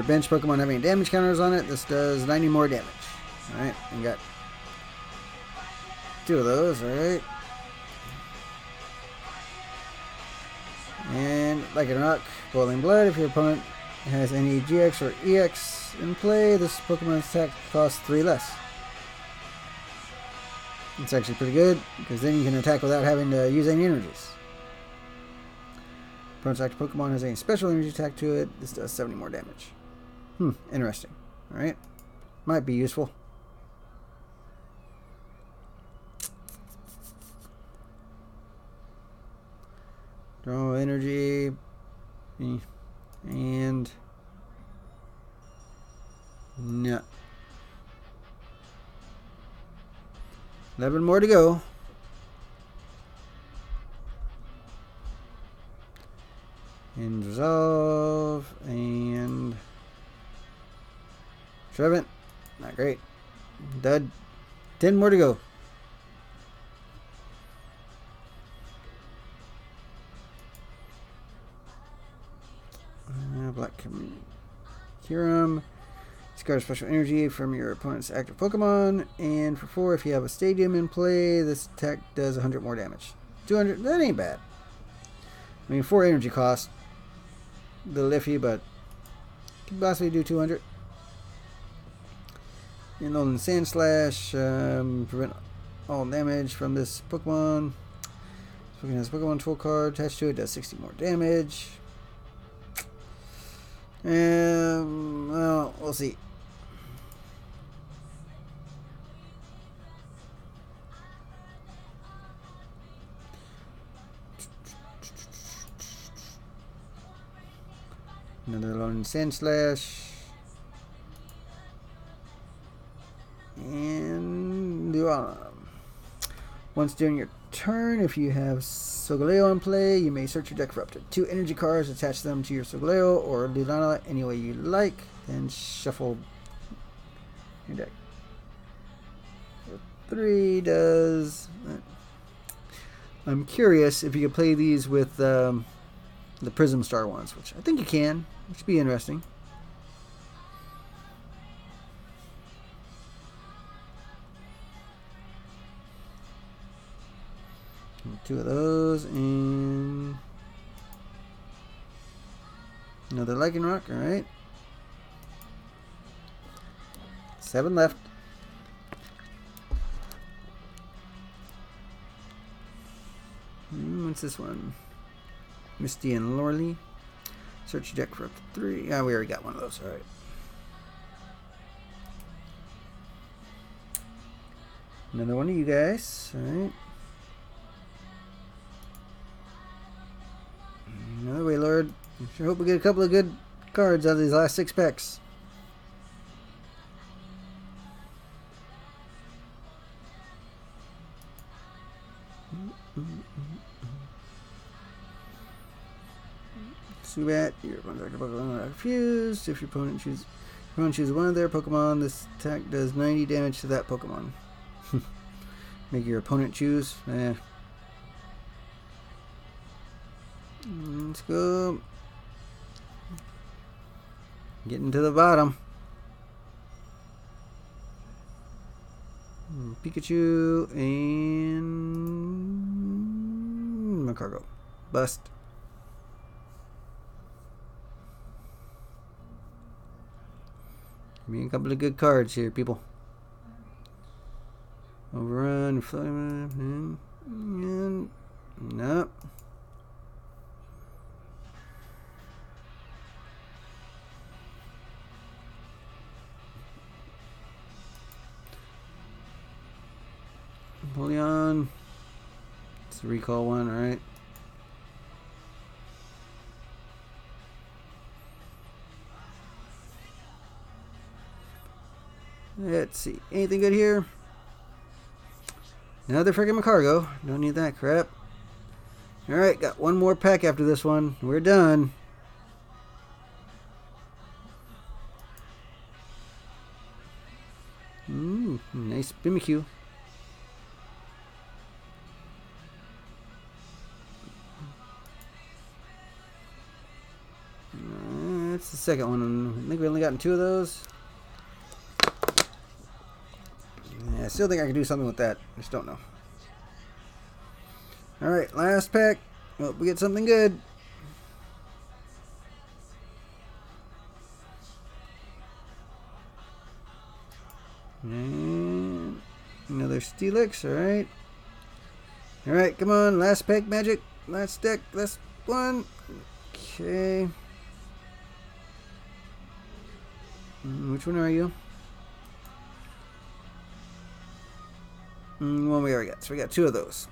your bench Pokemon have any damage counters on it, this does 90 more damage. Alright, and got 2 of those, alright. And Lycanroc, Boiling Blood. If your opponent has any GX or EX in play, this Pokemon's attack costs 3 less. It's actually pretty good, because then you can attack without having to use any energies. Opponent's active Pokemon has any special energy attack to it, this does 70 more damage. Interesting. Alright. Might be useful. Draw energy. And no. 11 more to go. And resolve and Trevent. Not great. Dud. 10 more to go. Black Kyurem. Discard special energy from your opponent's active Pokemon. And for 4, if you have a stadium in play, this attack does 100 more damage. 200, that ain't bad. I mean, 4 energy cost. A little iffy, but can possibly do 200. And on Sand Slash, prevent all damage from this Pokemon. This Pokemon has a Pokemon Tool card attached to it, does 60 more damage. Well, we'll see. Another Lone Sand Slash. And once during your turn, if you have Solgaleo in play, you may search your deck for up to 2 energy cards, attach them to your Solgaleo or Lunala any way you like, then shuffle your deck. So 3 does... I'm curious if you could play these with the Prism Star ones, which I think you can, which would be interesting. Two of those, and another Lycanroc, alright. 7 left. What's this one? Misty and Lorley. Search your deck for up to 3. We already got one of those, alright. Another one of you guys, alright. Another way, Lord. I sure hope we get a couple of good cards out of these last 6 packs. Subat, your opponent's Pokemon refused. If your opponent chooses one of their Pokemon, this attack does 90 damage to that Pokemon. Make your opponent choose. Let's go. Getting to the bottom. Pikachu and Macargo. Bust. Give me a couple of good cards here, people. Overrun, floating, and nope. Leon. It's the recall one, alright. Let's see. Anything good here? Another freaking Macargo. Don't need that crap. Alright, got one more pack after this one. We're done. Nice Mimikyu. That's the second one? I think we only gotten 2 of those. Yeah, I still think I can do something with that. I just don't know. Alright, last pack. Well, we get something good. And another Steelix, alright. Alright, come on, last pack magic. Last deck, last one. Okay. Which one are you? One we already got. So we got 2 of those.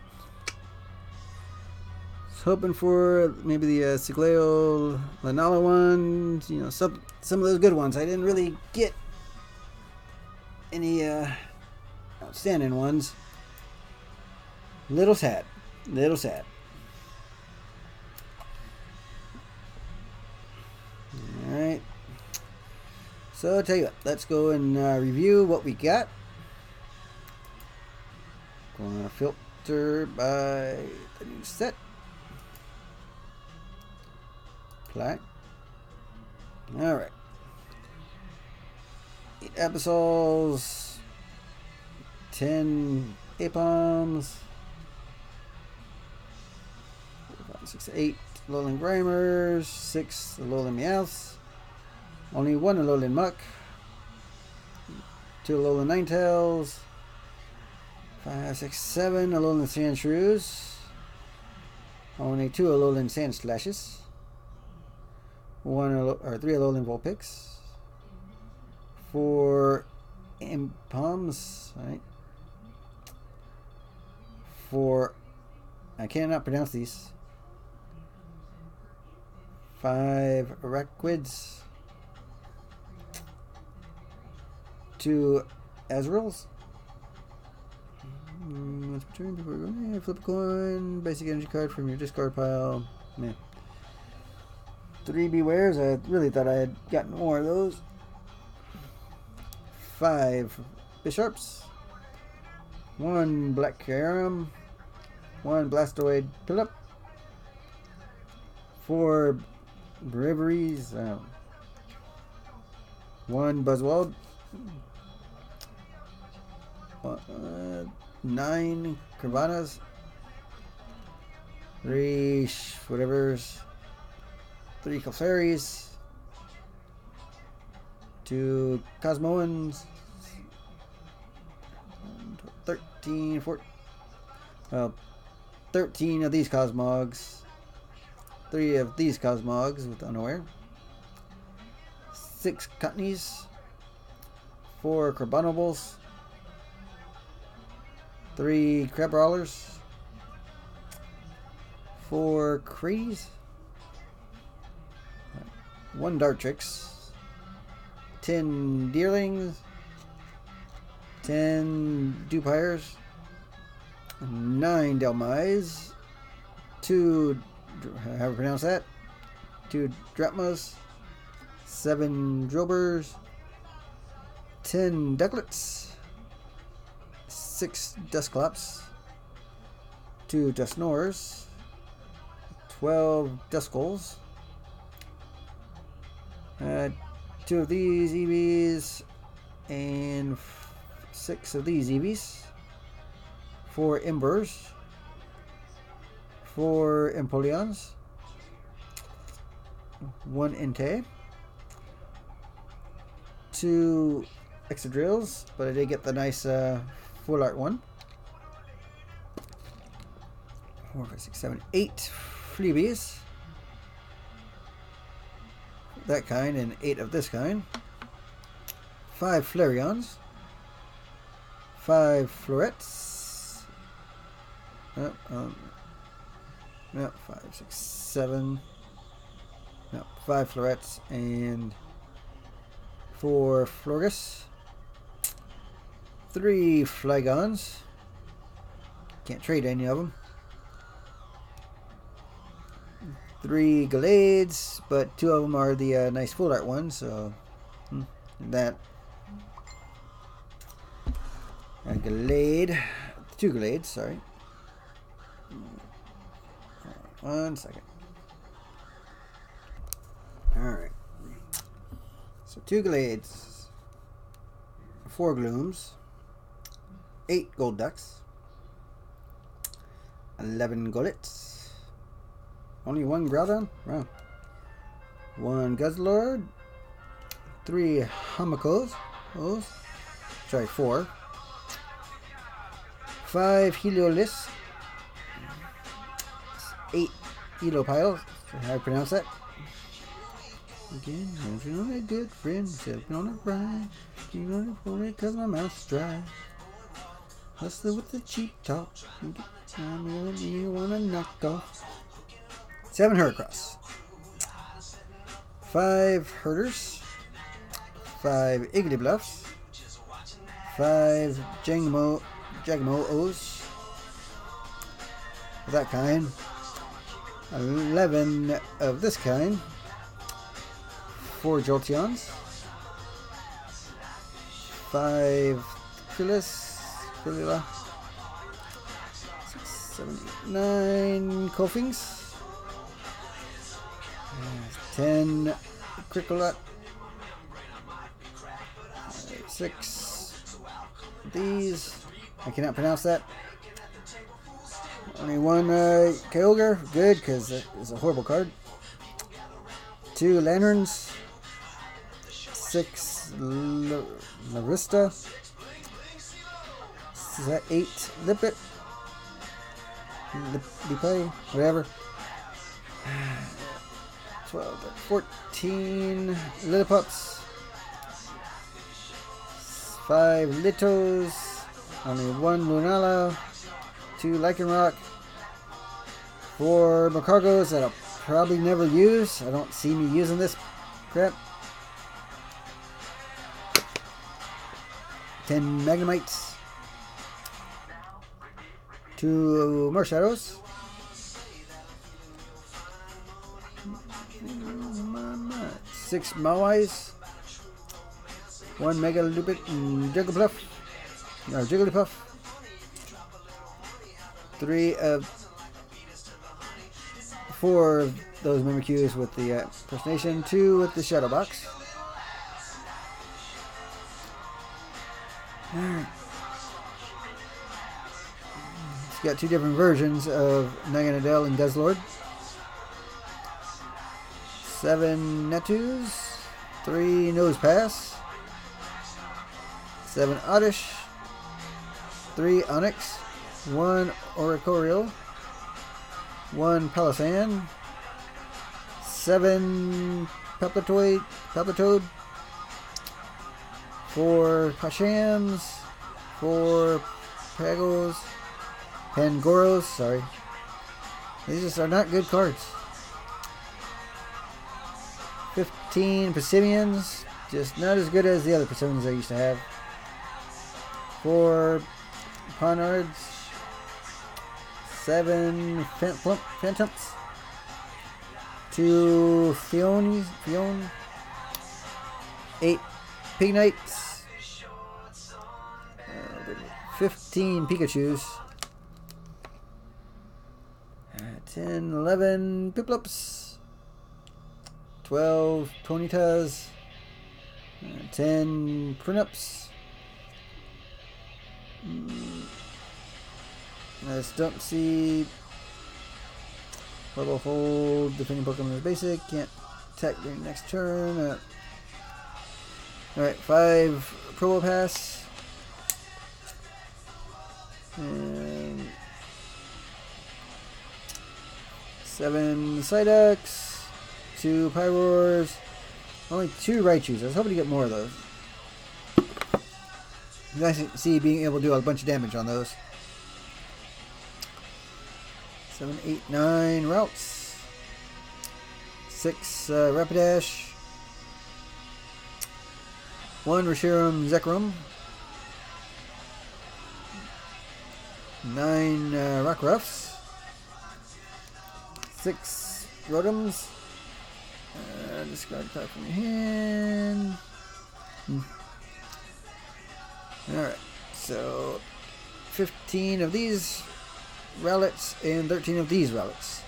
Hoping for maybe the Sigleo Lanala ones, you know, some of those good ones. I didn't really get any outstanding ones. Little sad. Little sad. Alright. So I'll tell you what, let's go and review what we got. Going to filter by the new set. Apply. Alright. 8 Absols. 10 Apoms. 5, 6, 8 Alolan Grimers. 6 Alolan Meowths. Only 1 Alolan Muck. 2 Alolan Ninetales. 5, 6, 7 Alolan Sandshrews. Only 2 Alolan Sandslashes. 3 Alolan Vulpix. 4 Impoms. Right. 4. I cannot pronounce these. 5 Araquids. 2 Azraels. Let's return before we go. Yeah, flip a coin. Basic energy card from your discard pile. Yeah. 3 Bewares. I really thought I had gotten more of those. 5 Bisharps. 1 Black Kyurem. 1 Blastoid Pillup. 4 Braveries. 1 Buzzwole. 9 Carvanas. 3 whatevers. 3 Clefairies. 2 Cosmoans. 13, 14. Well, 13 of these Cosmogs. 3 of these Cosmogs with Unaware. 6 Cotneys. 4 Crabonables. 3 Crabrawlers. 4 Crates. 1 Dartrix. 10 Deerlings. 10 Dupires. 9 Delmise. 2, how to pronounce that? 2 Drachmas. 7 Drobers. 10 Ducklets. 6 Dusclops. 2 Dusknors. 12 Duskulls. 2 of these EVs. And 6 of these EVs. 4 Embers. 4 Empoleons. 1 Entei. 2 Excadrills, but I did get the nice full art one. 4, 5, 6, 7, 8 Freebies. That kind and 8 of this kind. 5 Flareons. 5 Florets. No, 5, 6, 7. No, 5 Florets and 4 Florges. 3 Flygons. Can't trade any of them. 3 Galades, but 2 of them are the nice full art ones, so that. A Galade. 2 Galades, sorry. 1 second. Alright. So 2 Glades, 4 Glooms, 8 Gold Ducks, 11 Gullets, only 1 Groudon? Wow. 1 Guzzlord, 3 Humacles, sorry, 4, 5 Heliolisk, 8 Elopile, how I pronounce that? Again, you're on a good friend, sipping on a brine, you're on it for it cause my mouth's dry. Hustler with the cheap talk, you wanna knock off. 7 Heracross, 5 Herders, 5 Igglybuffs, 5 Jangmo-Os, of that kind, 11 of this kind, 4 Jolteons, 5 Krillila, 6, 7, 8, 9 Koffings, 10 Krickelut, 6 these, I cannot pronounce that. Only 1 Kyogre, good, because it's a horrible card. 2 Lanterns, 6 Larista, is that 8 Lippet, Lippe, whatever. 12, 14 Lillipups, 5 Litos, only 1 Lunala, 2 Lycanroc, 4 Macargos that I'll probably never use. I don't see me using this crap. 10 Magnemites, 2 Marshadows, 6 Mawais, 1 Mega Lupit Jigglypuff, 4 of those Mimikyus with the impersonation, 2 with the Shadow Box. It's got 2 different versions of Naganadel and Guzzlord. 7 Netus, 3 Nosepass, 7 Oddish, 3 Onix, 1 Oricorio, 1 Palossand, 7 Palpitoad, 4 Pashams, 4 Pangoros, sorry. These just are not good cards. 15 Passimians, just not as good as the other Passimians I used to have. 4 Ponards, 7 Phantoms, 2 Fion, 8 Pignites, 15 Pikachus, 10, 11 Piplups, 12 Ponytas, 10 Printups, Stump Seed, Bubble Hold, defending Pokemon is basic, can't attack during next turn. Alright, 5 Probopass, and 7 Psyducks, 2 Pyroars, only 2 Raichus. I was hoping to get more of those. Nice to see being able to do a bunch of damage on those. 7, 8, 9 Routes, 6 Rapidash, 1 Reshiram Zekrom, 9 Rockruffs, 6 Rotoms, discard a card from your hand. Alright, so 15 of these Rowlets and 13 of these Rowlets.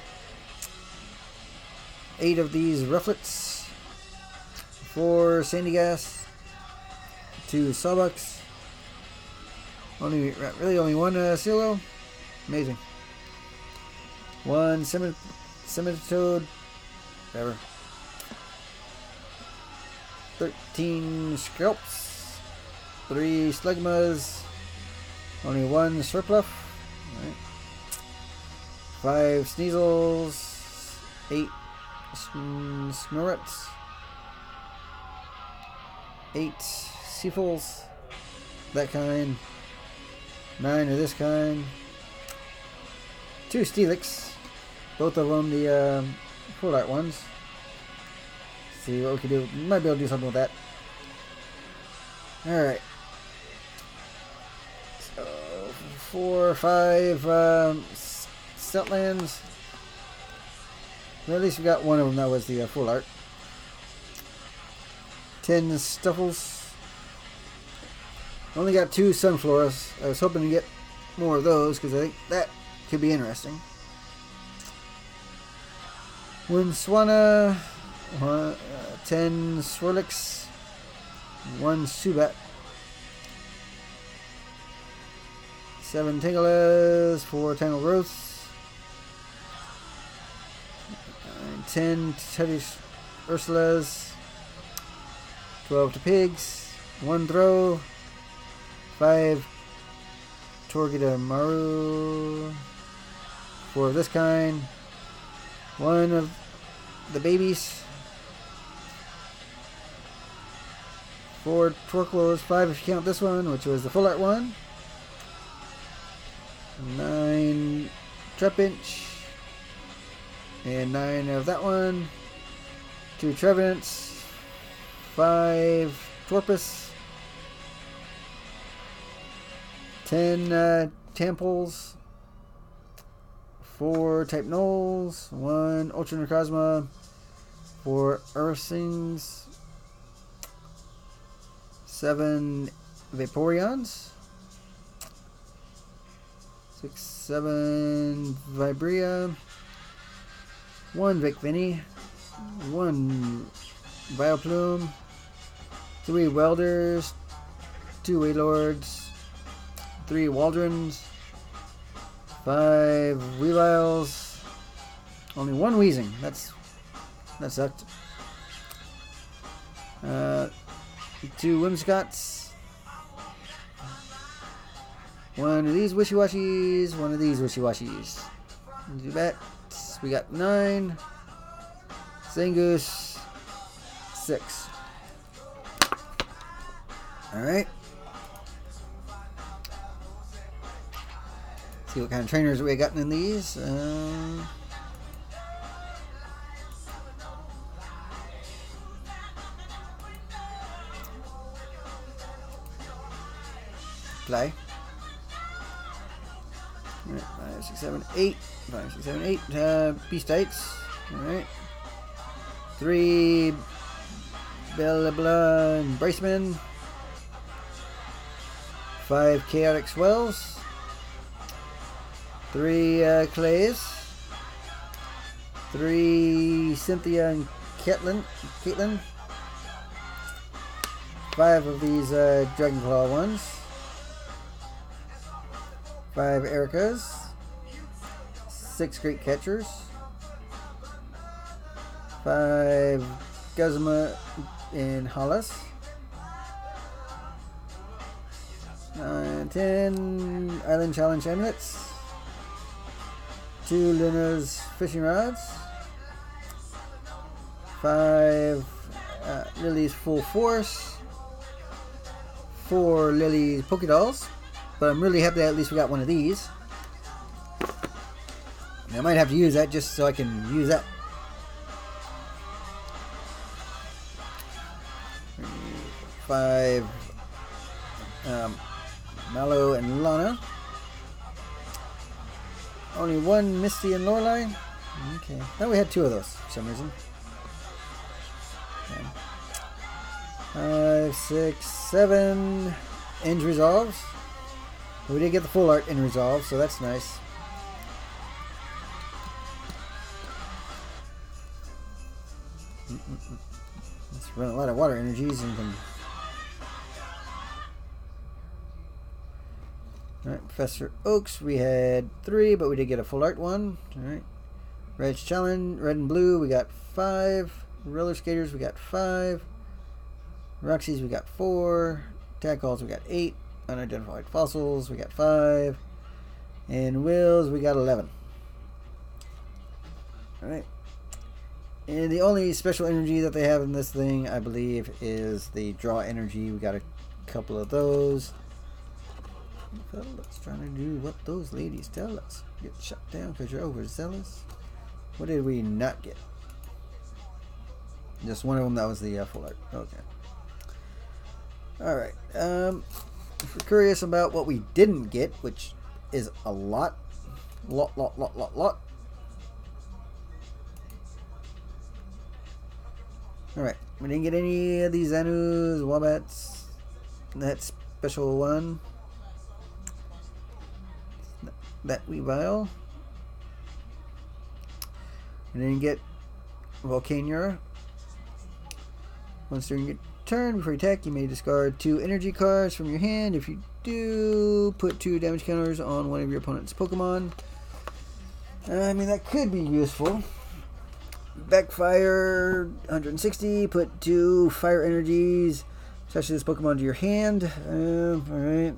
8 of these Rufflets, 4 Sandy Gas, 2 Sawbucks, really only 1 Silo, amazing, 1 Cementode, whatever, 13 Scalps, 3 Slugmas, only 1 Surpluff, right. 5 Sneasels, 8 Snorrets, 8 Seafools, that kind, 9 of this kind, 2 Steelix, both of them the full art ones. See what we can do. Might be able to do something with that. Alright. So, 4 or 5 Setlands. Well, at least we got one of them that was the full art. 10 Stuffles. Only got 2 Sunfloras. I was hoping to get more of those because I think that could be interesting. 1 Swanna. 10 Swirlix. 1 Subat. 7 Tangalas. 4 Tangle Growths. 10 Teddy Ursulas, 12 to Pigs, 1 Throw, 5 Torgida Maru, 4 of this kind, 1 of the babies, 4 Torquils, 5 if you count this one, which was the full art one, 9 Trepinch, and 9 of that one, 2 Trevenants, 5 Torpus, 10 Tamples, 4 Type Knolls, 1 Ultra Necrozma, 4 Ursings, 7 Vaporeons, 6, 7 Vibria, 1 Vic Vinny, 1 Vileplume, 3 Welders, 2 Wailords, 3 Waldrons, 5 Weaviles, only 1 Weezing, that sucked. 2 Whimscots, 1 of these Wishy-Washies, 1 of these Wishy-Washies. Do that. We got 9, Zangoose, 6. Alright. See what kind of trainers we got in these. Play. Alright, 5, 6, 7, 8. 5, 6, 7, 8. Beastites. Alright. 3 Bellabla and Braceman. 5 Chaotic Swells. 3 Clays. 3 Cynthia and Caitlin. 5 of these Dragonclaw ones. 5 Ericas. 6 Great Catchers. 5 Guzma and Hollis. 10 Island Challenge Amulets. 2 Luna's Fishing Rods. 5 Lily's Full Force. 4 Lily's Pokedolls. But I'm really happy that at least we got one of these. And I might have to use that just so I can use that. 5 Mallow and Lana. Only 1 Misty and Lorelei. Okay. I thought we had 2 of those for some reason. 5, 6, 7 End Resolves. We did get the full art in Resolve, so that's nice. Let's run a lot of water energies and can. Alright, Professor Oaks, we had 3, but we did get a full art one. Alright. Red Challenge, red and blue, we got 5. Roller skaters, we got 5. Roxy's, we got 4. Tadpoles, we got 8. Unidentified fossils, we got 5. And Wills, we got 11. Alright. And the only special energy that they have in this thing, I believe, is the draw energy. We got a couple of those. Fellas trying to do what those ladies tell us. Get shut down because you're overzealous. What did we not get? Just one of them. That was the full art. Okay. Alright. If you're curious about what we didn't get, which is a lot. Lot. Alright. We didn't get any of these Anus, Wombats. That special one. That Weavile. We didn't get Volcanier. Once during your turn, before you attack, you may discard 2 energy cards from your hand. If you do, put 2 damage counters on one of your opponent's Pokemon. I mean, that could be useful. Backfire 160, put 2 fire energies, especially this Pokemon, to your hand. Alright.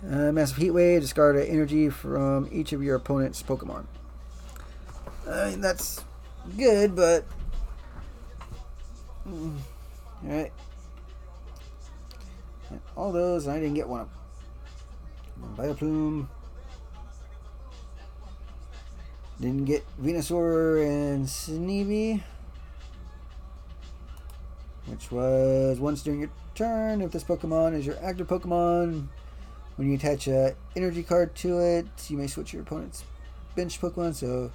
Massive Heat Wave, discard an energy from each of your opponent's Pokemon. I mean, that's good, but. Alright. All those, I didn't get one of them. Bioplume. Didn't get Venusaur and Snivy. Which was once during your turn, if this Pokemon is your active Pokemon, when you attach an energy card to it, you may switch your opponent's bench Pokemon. So,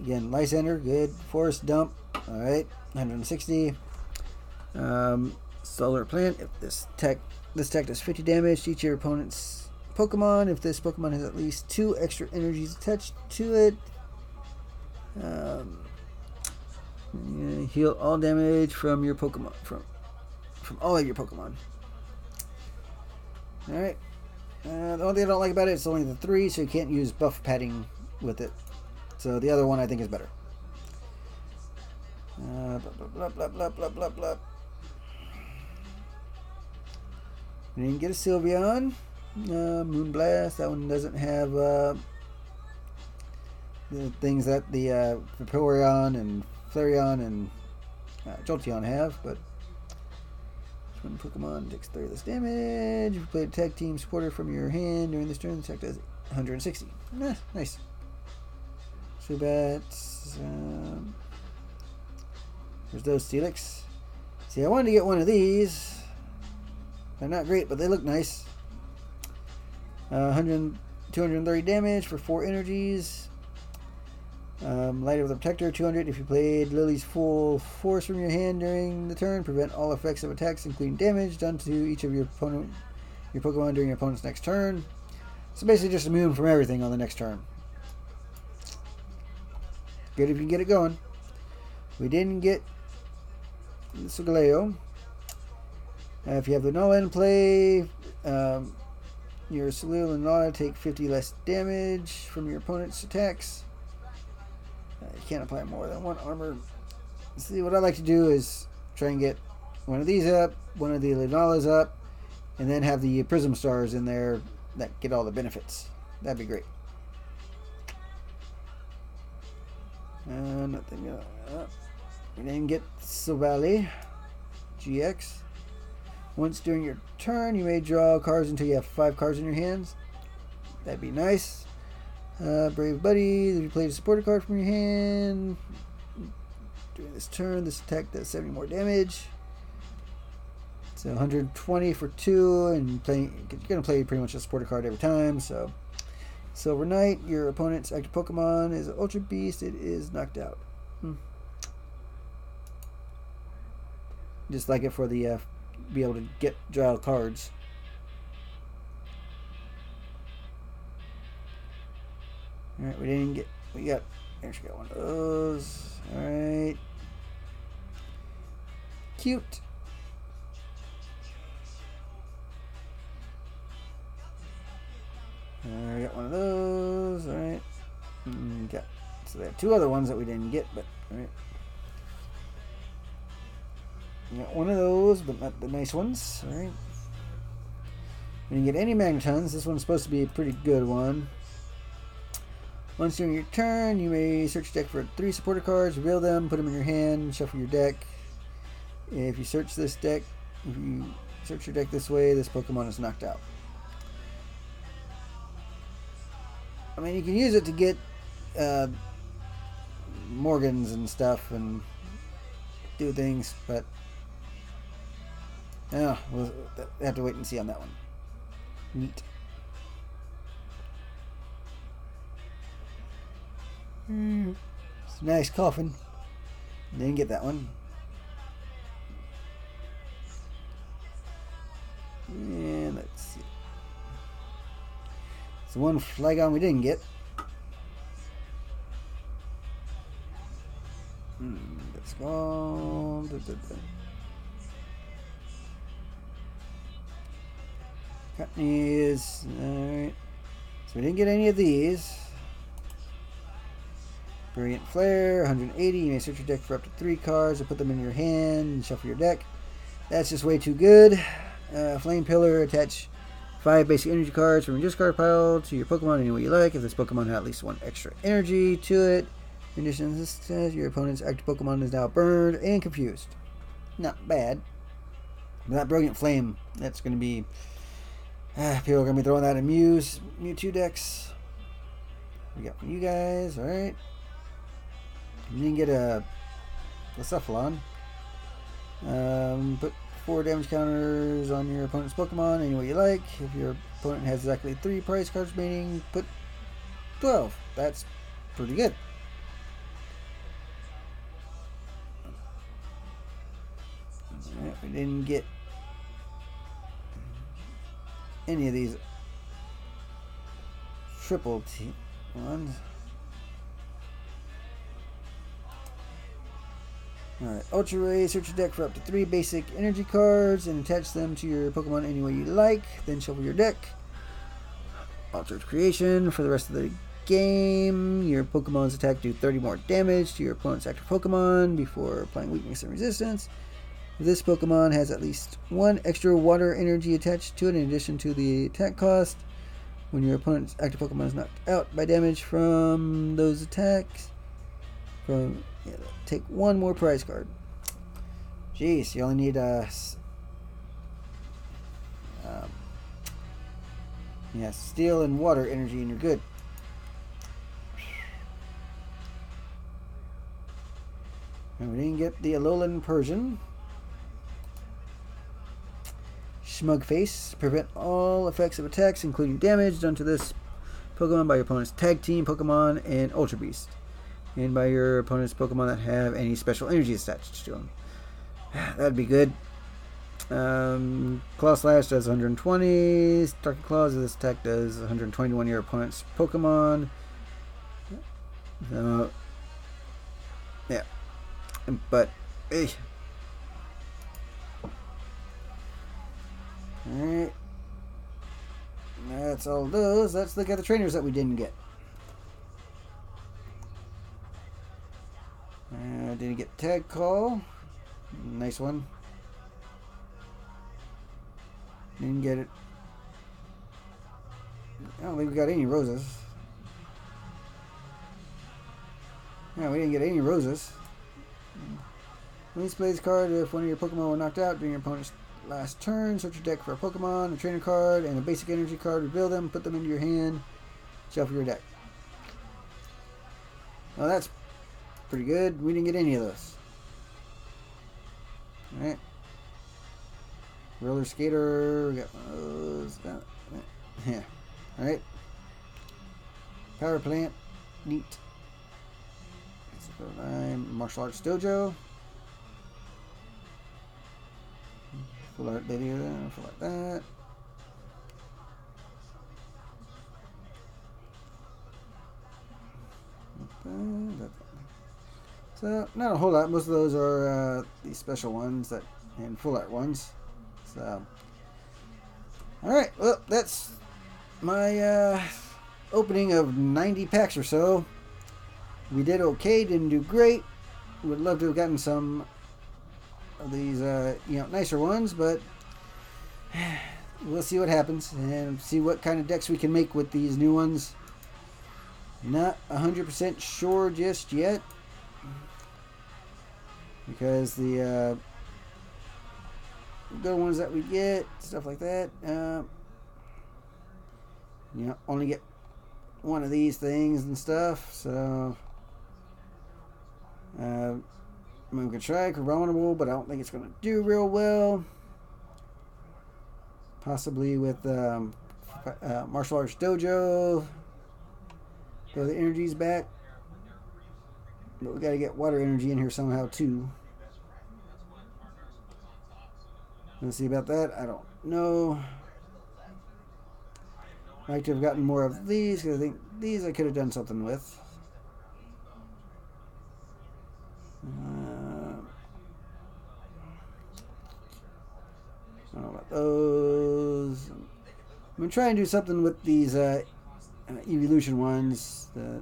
again, Lysander, good. Forest Dump, alright, 160. Solar Plant, if this tech does 50 damage to each of your opponent's Pokemon. If this Pokemon has at least 2 extra energies attached to it, heal all damage from your Pokemon, from all of your Pokemon. Alright. The only thing I don't like about it is only the 3, so you can't use buff padding with it. So the other one I think is better. Blah, blah, blah, blah, blah, blah, blah. We didn't get a Sylveon. Moonblast, that one doesn't have the things that the Vaporeon and Flareon and Jolteon have, but when Pokemon takes 30 less damage, if you play a tag team supporter from your hand during this turn, the attack does 160. Nice. Subats. There's those Steelix. See, I wanted to get one of these. They're not great, but they look nice. 230 damage for 4 energies. Light of the Protector, 200 if you played Lily's full force from your hand during the turn. Prevent all effects of attacks, including damage, done to each of your Pokemon during your opponent's next turn. So basically just immune from everything on the next turn. Good if you can get it going. We didn't get Solgaleo. If you have the Nulla in play, your Solgaleo and Nulla take 50 less damage from your opponent's attacks. You can't apply more than 1 armor. See, what I like to do is try and get one of these up, one of the Lunala's up, and then have the Prism Stars in there that get all the benefits. That'd be great. Nothing. We didn't get Silvally GX. Once during your turn, you may draw cards until you have 5 cards in your hands. That'd be nice. Brave Buddy, if you played a supporter card from your hand during this turn, this attack does 70 more damage. So 120 for 2, and you're going to play pretty much a supporter card every time. So Silver Knight, your opponent's active Pokemon is an Ultra Beast. It is knocked out. Just like it for the be able to draw cards. Alright, we got one of those. Alright. Cute. We got one of those. Alright. Got, so there are two other ones that we didn't get, but alright. Got one of those, but not the nice ones. Alright. We didn't get any magnetons. This one's supposed to be a pretty good one. Once during your turn, you may search your deck for 3 supporter cards, reveal them, put them in your hand, shuffle your deck. If you search this deck, if you search your deck this way, this Pokemon is knocked out. I mean, you can use it to get Morgans and stuff and do things, but yeah, we'll have to wait and see on that one. Neat. It's a nice coffin. Didn't get that one. And let's see. It's the one Flygon we didn't get. Let's go. Companies. Alright. So we didn't get any of these. Brilliant Flare, 180. You may search your deck for up to 3 cards and put them in your hand and shuffle your deck. That's just way too good. Flame Pillar, attach 5 basic energy cards from your discard pile to your Pokemon any way you like. If this Pokemon had at least 1 extra energy to it. In addition to this, your opponent's active Pokemon is now burned and confused. Not bad. But that Brilliant Flame, that's going to be... people are going to be throwing that in Mewtwo decks. We got from you guys, alright. You didn't get a Cephalon. Put 4 damage counters on your opponent's Pokemon any way you like. If your opponent has exactly 3 prize cards remaining, put 12. That's pretty good. Alright, we didn't get any of these triple T ones. Alright, Ultra Ray, search your deck for up to 3 basic energy cards and attach them to your Pokemon any way you like. Then shuffle your deck. Altered Creation, for the rest of the game, your Pokemon's attack do 30 more damage to your opponent's active Pokemon before applying weakness and resistance. If this Pokemon has at least 1 extra water energy attached to it in addition to the attack cost, when your opponent's active Pokemon is knocked out by damage from those attacks, take 1 more prize card. Jeez, you only need steel and water energy and you're good. And we didn't get the Alolan Persian. Smugface. Prevent all effects of attacks, including damage done to this Pokemon by your opponent's tag team Pokemon and Ultra Beast, and by your opponent's Pokemon that have any special energies attached to them. That'd be good. Claw Slash does 120. Dark Claws, this attack does 121 your opponent's Pokemon. So, yeah. But, alright. That's all those. Let's look at the trainers that we didn't get. Didn't get Tag Call. Nice one. Didn't get it. I don't think we got any roses. Yeah, we didn't get any roses. When you display this card, if one of your Pokemon were knocked out during your opponent's last turn, search your deck for a Pokemon, a trainer card, and a basic energy card. Reveal them, put them into your hand, shuffle your deck. Well, that's pretty good. We didn't get any of those. Alright. Roller Skater, we got one of those. Yeah. Alright. Power Plant, neat. Martial Arts Dojo. Full art video, full like that. So, not a whole lot. Most of those are these special ones that and full art ones. So, alright, well, that's my opening of 90 packs or so. We did okay, didn't do great. Would love to have gotten some of these, nicer ones, but we'll see what happens and see what kind of decks we can make with these new ones. Not 100% sure just yet, because the good ones that we get, stuff like that, only get one of these things and stuff. So we could try Coronable, but I don't think it's going to do real well. Possibly with Martial Arts Dojo. Throw the energies back. But we got to get water energy in here somehow too. Let's see about that. I don't know. I'd like to have gotten more of these, because I think these I could have done something with. I don't know about those. I'm going to try and do something with these evolution ones. I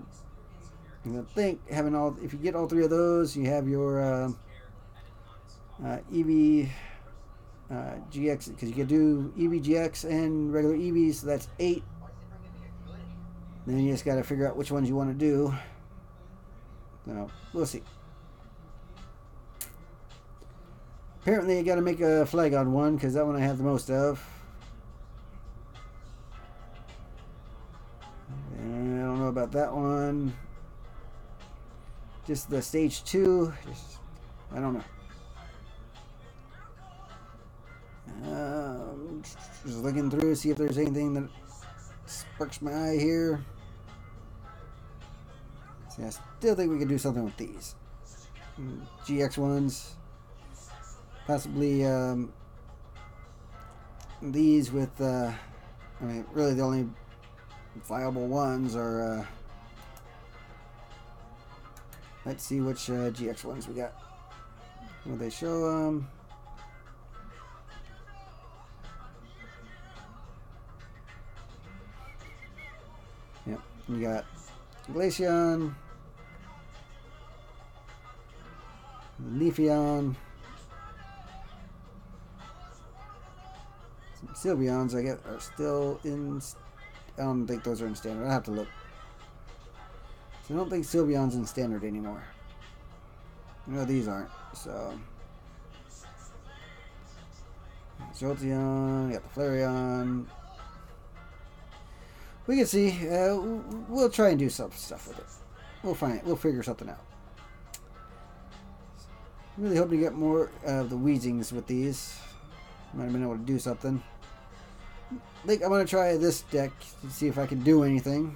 think having all, if you get all three of those, you have your EV GX, because you can do EV GX and regular EVs, so that's 8. Then you just got to figure out which ones you want to do. So we'll see. Apparently, you got to make a Flagon one, because that one I have the most of. And I don't know about that one. Just the stage 2. I don't know. Just looking through, see if there's anything that sparks my eye here. See, I still think we could do something with these GX ones. Possibly these with, really the only viable ones are, let's see which GX ones we got. Will they show Yep, you got Glaceon, Leafeon, some Sylveons I get are still in. I don't think those are in standard. I have to look. So I don't think Sylveon's in standard anymore. No, these aren't. So Jolteon, got the Flareon. We can see. We'll try and do some stuff with it. We'll find it. We'll figure something out. Really hoping to get more of the Weezings with these. Might have been able to do something. I think I'm going to try this deck to see if I can do anything.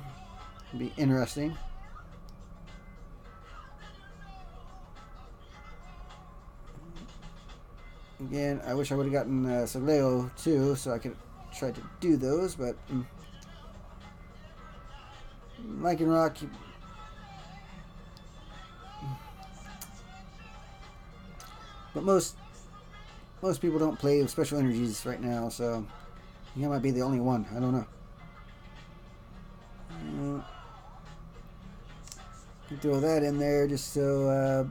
It'll be interesting. Again, I wish I would have gotten Soleo too, so I could try to do those, but Lycanroc, but most people don't play with special energies right now, so I think I might be the only one. I don't know. Throw that in there just so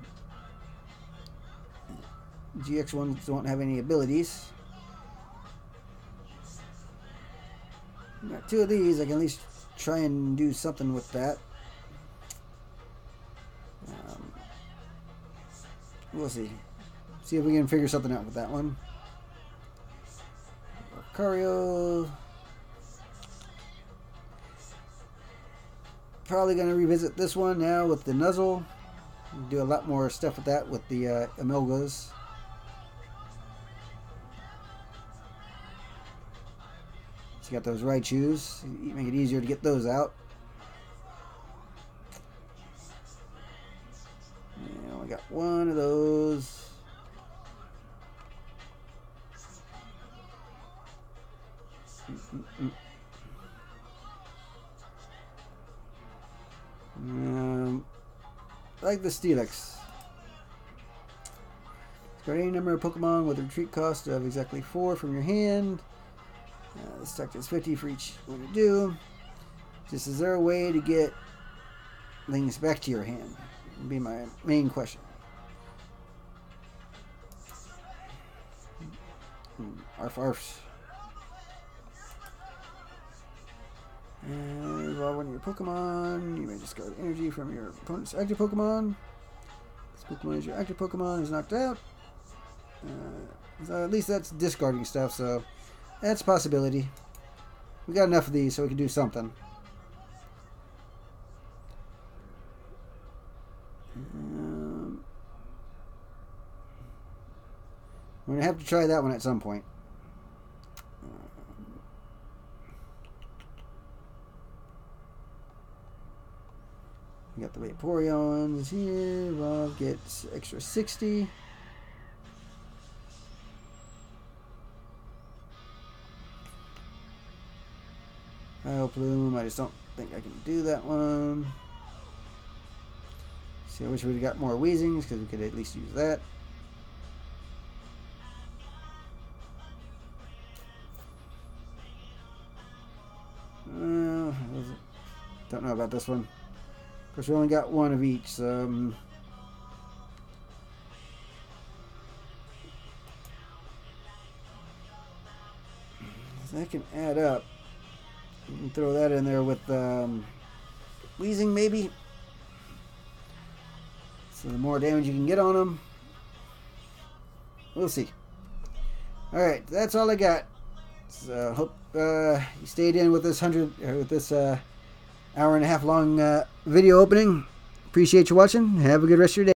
GX ones don't have any abilities. Got 2 of these. I can at least try and do something with that. We'll see. See if we can figure something out with that one. Lucario. Probably going to revisit this one now with the Nuzzle. Do a lot more stuff with that with the Amelgas. So you got those Raichus. Make it easier to get those out. And I only got one of those. I like the Steelix. Discard any number of Pokemon with a retreat cost of exactly 4 from your hand. This deck is 50 for each one you do. Just is there a way to get things back to your hand? Would be my main question. Arf arfs. And evolve one of your Pokemon. You may discard energy from your opponent's active Pokemon. This Pokemon is your active Pokemon is knocked out. So at least that's discarding stuff, so that's a possibility. We got enough of these so we can do something. We're going to have to try that one at some point. We got the Vaporeons here. Evolve gets extra 60. Fire Plume, I just don't think I can do that one. See, I wish we'd got more Weezings because we could at least use that. Don't know about this one. Of course, we only got one of each, so that can add up. You can throw that in there with Weezing, maybe. So the more damage you can get on them, we'll see. All right, that's all I got. So hope you stayed in with this hour and a half long video opening. Appreciate you watching. Have a good rest of your day.